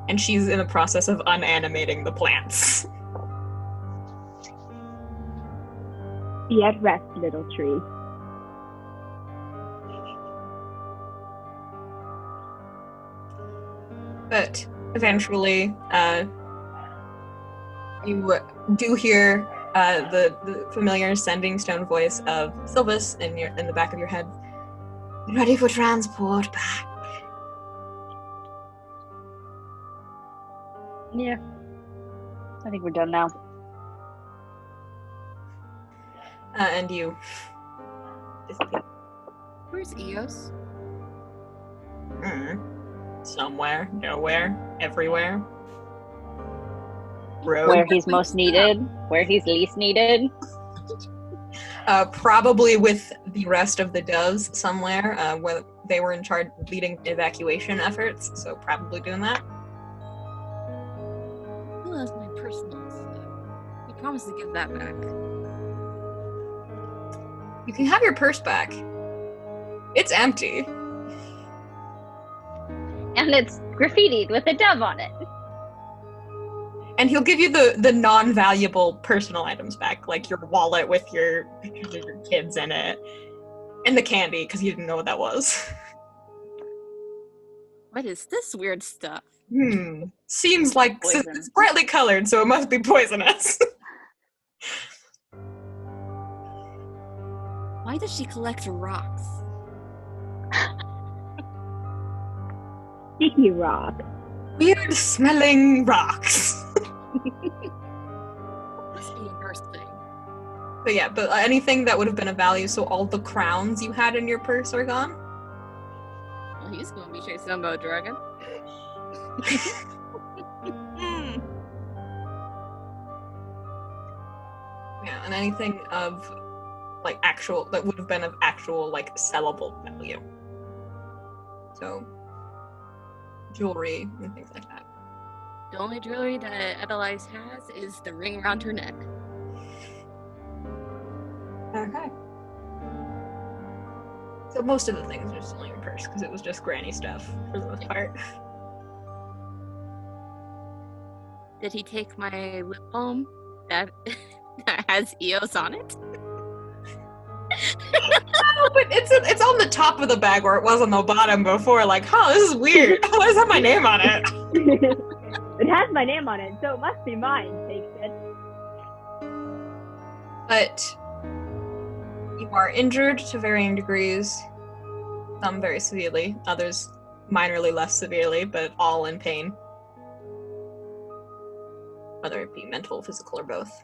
And she's in the process of unanimating the plants. Be at rest, little tree. But eventually, you do hear the familiar sending stone voice of Sylvis in the back of your head. Ready for transport back. Yeah. I think we're done now. And you disappear. Where's Eos? Somewhere, nowhere, everywhere. Rogue. Where he's most needed, where he's least needed. Probably with the rest of the doves somewhere, where they were in charge leading evacuation efforts, so probably doing that. Who has my personal stuff? You promised to give that back. You can have your purse back. It's empty. And it's graffitied with a dove on it. And he'll give you the non-valuable personal items back, like your wallet with your pictures of your kids in it, and the candy, because you didn't know what that was. What is this weird stuff? Seems like Poison. it's brightly colored, so it must be poisonous. Why does she collect rocks? Sticky rock. Weird smelling rocks. Must be a nurse thing. But yeah, but anything that would have been of value, so all the crowns you had in your purse are gone. Well, he's going to be chasing a bow dragon. Yeah, and anything of like actual that would have been of actual like sellable value. So jewelry and things like that. The only jewelry that Adalaie has is the ring around her neck. Okay. So most of the things are still in your purse because it was just granny stuff for the most part. Did he take my lip balm that has Eos on it? No, but it's on the top of the bag where it was on the bottom before. Like, this is weird. Why does it have my name on it? It has my name on it, so it must be mine, takes it. But you are injured to varying degrees. Some very severely, others minorly less severely, but all in pain. Whether it be mental, physical, or both.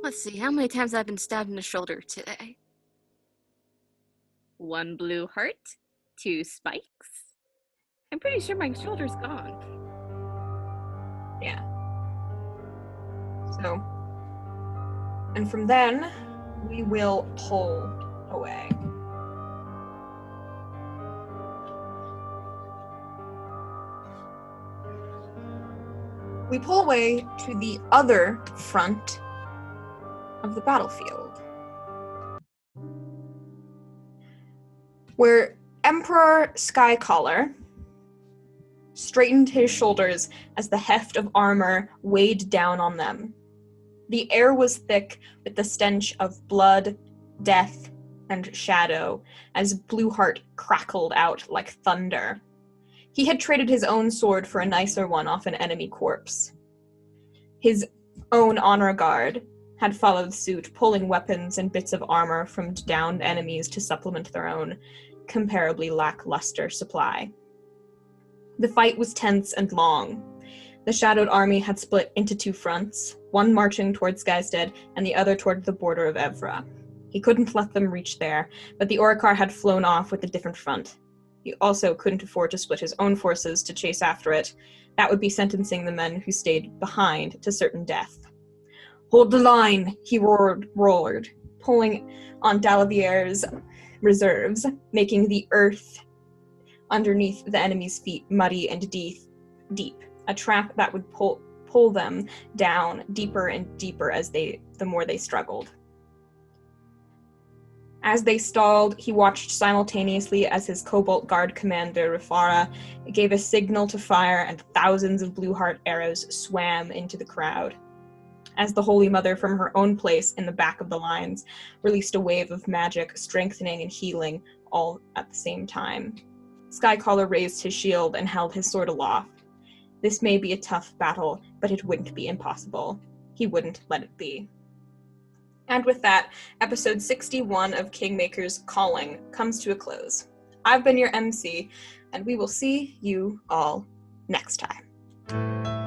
Let's see, how many times I've been stabbed in the shoulder today? 1 blue heart, 2 spikes. I'm pretty sure my shoulder's gone. Yeah. So, and from then, we will pull away. We pull away to the other front of the battlefield, where Emperor Skycaller straightened his shoulders as the heft of armor weighed down on them. The air was thick with the stench of blood, death, and shadow as Blueheart crackled out like thunder. He had traded his own sword for a nicer one off an enemy corpse. His own honor guard had followed suit, pulling weapons and bits of armor from downed enemies to supplement their own comparably lackluster supply. The fight was tense and long. The shadowed army had split into 2 fronts, one marching towards Skystead and the other toward the border of Evra. He couldn't let them reach there, but the Oricar had flown off with a different front. He also couldn't afford to split his own forces to chase after it. That would be sentencing the men who stayed behind to certain death. "Hold the line," he roared, pulling on Dalavier's reserves, making the earth underneath the enemy's feet muddy and deep, a trap that would pull them down deeper and deeper the more they struggled. As they stalled, he watched simultaneously as his Cobalt Guard commander, Rafara, gave a signal to fire, and thousands of Blueheart arrows swam into the crowd. As the Holy Mother from her own place in the back of the lines released a wave of magic, strengthening and healing all at the same time. Skycaller raised his shield and held his sword aloft. This may be a tough battle, but it wouldn't be impossible. He wouldn't let it be. And with that, episode 61 of Kingmakers Calling comes to a close. I've been your MC, and we will see you all next time.